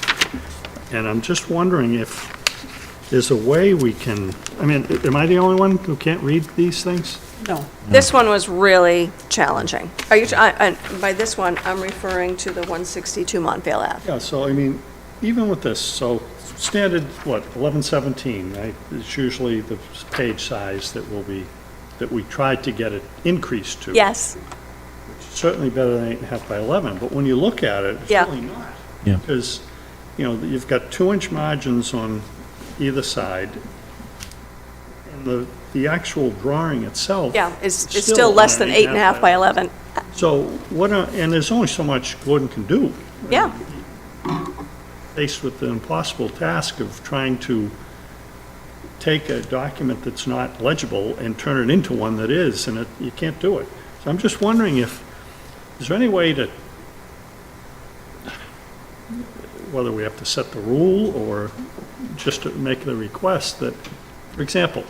And I'm just wondering if there's a way we can, I mean, am I the only one who can't read these things? No. This one was really challenging. Are you, by this one, I'm referring to the 162 Montvale Ave. Yeah, so I mean, even with this, so standard, what, 1117, right? It's usually the page size that we tried to get it increased to. Yes, Certainly better than 8.5 by 11, but when you look at it, it's Yeah. really not. Yeah. Because, you've got 2-inch margins on either side, and the actual drawing itself. yeah, it's is still less on than an 8.5 by 11. So and there's only so much Gordon can do. Yeah, Faced with the impossible task of trying to take a document that's not legible and turn it into one that is, and you can't do it. So I'm just wondering is there any way to, whether we have to set the rule or just to make the request that, for example,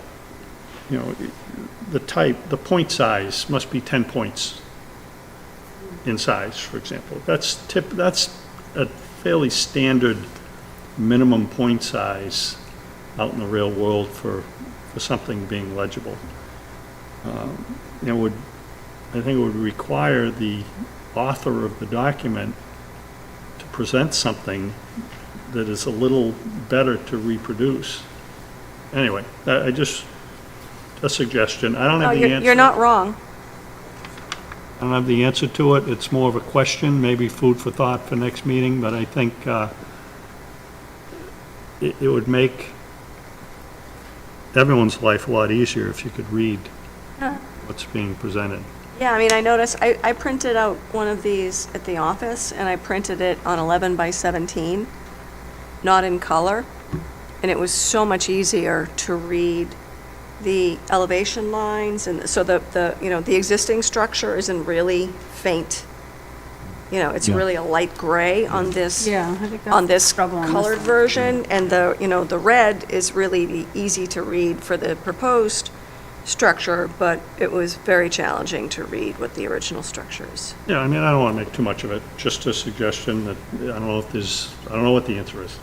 the point size must be 10 points in size, for example. That's a fairly standard minimum point size out in the real world for something being legible. I think it would require the author of the document to present something that is a little better to reproduce. Anyway, a suggestion. I don't no, have the answer. you're not wrong. I don't have the answer to it. It's more of a question, maybe food for thought for next meeting, but I think it would make everyone's life a lot easier if you could read what's being presented. Yeah, I mean, I noticed, I printed out one of these at the office, and I printed it on 11 by 17, not in color, and it was so much easier to read the elevation lines, and so the existing structure isn't really faint. It's Yeah. really a light gray on this, Yeah, I think that's on the this struggle on this colored one. version, and the red is really easy to read for the proposed structure, but it was very challenging to read what the original structure is. Yeah, I mean, I don't want to make too much of it, just a suggestion that, I don't know what the answer is.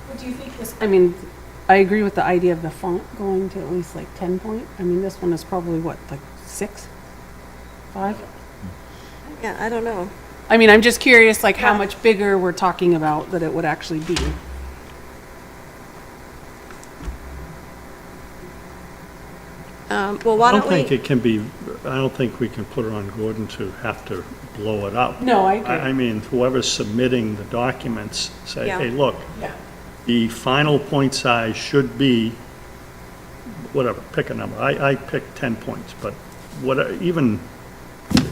What do you think this? I mean, I agree with the idea of the font going to at least like 10 point. I mean, this one is probably what, like 6? 5? Yeah, I don't know. I mean, I'm just curious, like, how Yeah. much bigger we're talking about that it would actually be. Well, why I don't don't think we, it can be, I don't think we can put it on Gordon to have to blow it up. No, I agree. I mean, whoever's submitting the documents, say, Yeah. hey, look, Yeah. the final point size should be, whatever, pick a number. I picked 10 points, but even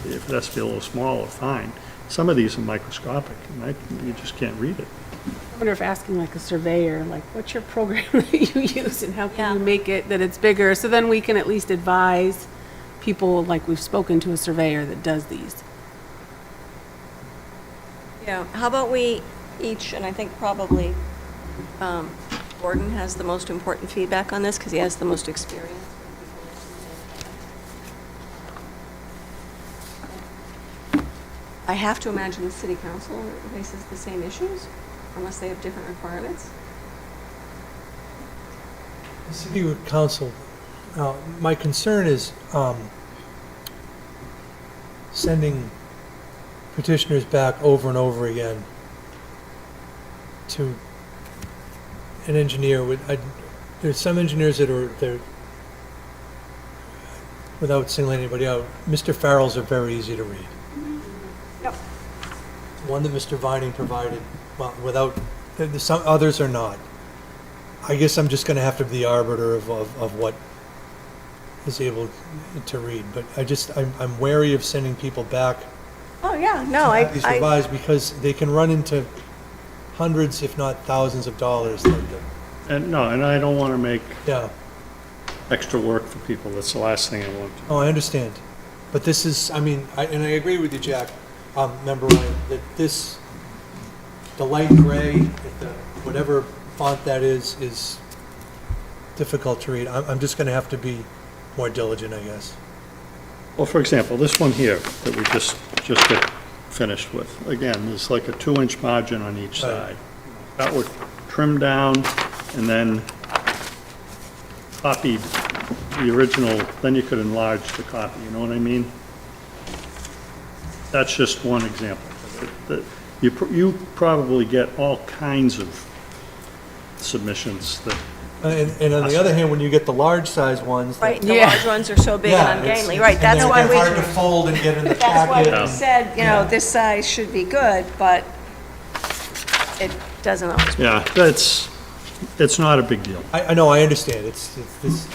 if that's a little smaller, fine. Some of these are microscopic, and you just can't read it. I wonder if asking like a surveyor, like, what's your program that you use and how Yeah. can you make it that it's bigger? So then we can at least advise people, like we've spoken to a surveyor that does these. yeah, how about we each, and I think probably Gordon has the most important feedback on this because he has the most experience. I have to imagine the city council faces the same issues, unless they have different requirements. The city council, my concern is sending petitioners back over and over again to an engineer there's some engineers they're, without singling anybody out, Mr. Farrell's are very easy to read. Yep. One that Mr. Vining provided, well, some others are not. I guess I'm just gonna have to be the arbiter of what is able to read, but I'm wary of sending people back Oh, yeah, no, to have these revised because they can run into hundreds, if not thousands of dollars. And I don't want to make Yeah, extra work for people. That's the last thing I want to. oh, I understand. But this is, I mean, and I agree with you, Jack, Member Ryan, that the light gray, whatever font that is difficult to read. I'm just gonna have to be more diligent, I guess. Well, for example, this one here that we just got finished with, again, there's like a 2-inch margin on each Right. side. That would trim down and then copied the original, then you could enlarge the copy, you know what I mean? That's just one example. You probably get all kinds of submissions that, And on the other hand, when you get the large size ones. that- Right, the Yeah. large ones are so big Yeah, and it's- ungainly, it's- right, and that's they're- why they're hard to we, fold and get in the that's why packet. we said, you know, Yeah. this size should be good, but it doesn't always. yeah, it's not a big deal. I know, I understand, it's this,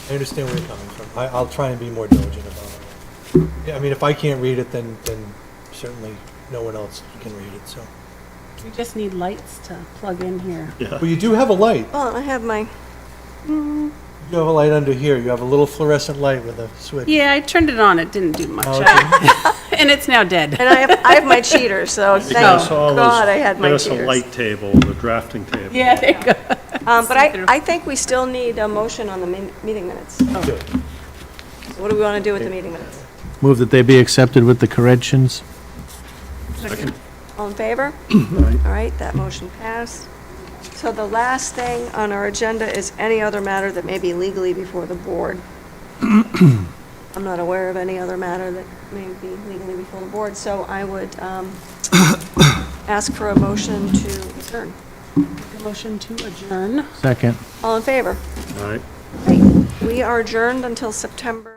I understand where you're coming from. I'll try and be more diligent about it. Yeah, I mean, if I can't read it, then certainly no one else can read it, so. We just need lights to plug in here. Yeah, Well, you do have a light. Well, I have my, You have a light under here. You have a little fluorescent light with a switch. Yeah, I turned it on, it didn't do much, Oh, okay. and it's now dead. and I have my cheaters, so thank Get us all those- God I had my Get us a cheaters. light table, the drafting table. Yeah, there you go. But I think we still need a motion on the meeting minutes. So Good. what do we want to do with the meeting minutes? Move that they be accepted with the corrections. All in favor? All right, that motion passed. So the last thing on our agenda is any other matter that may be legally before the board. I'm not aware of any other matter that may be legally before the board, so I would ask for a motion to adjourn. Motion to adjourn. Second. All in favor? All right. We are adjourned until September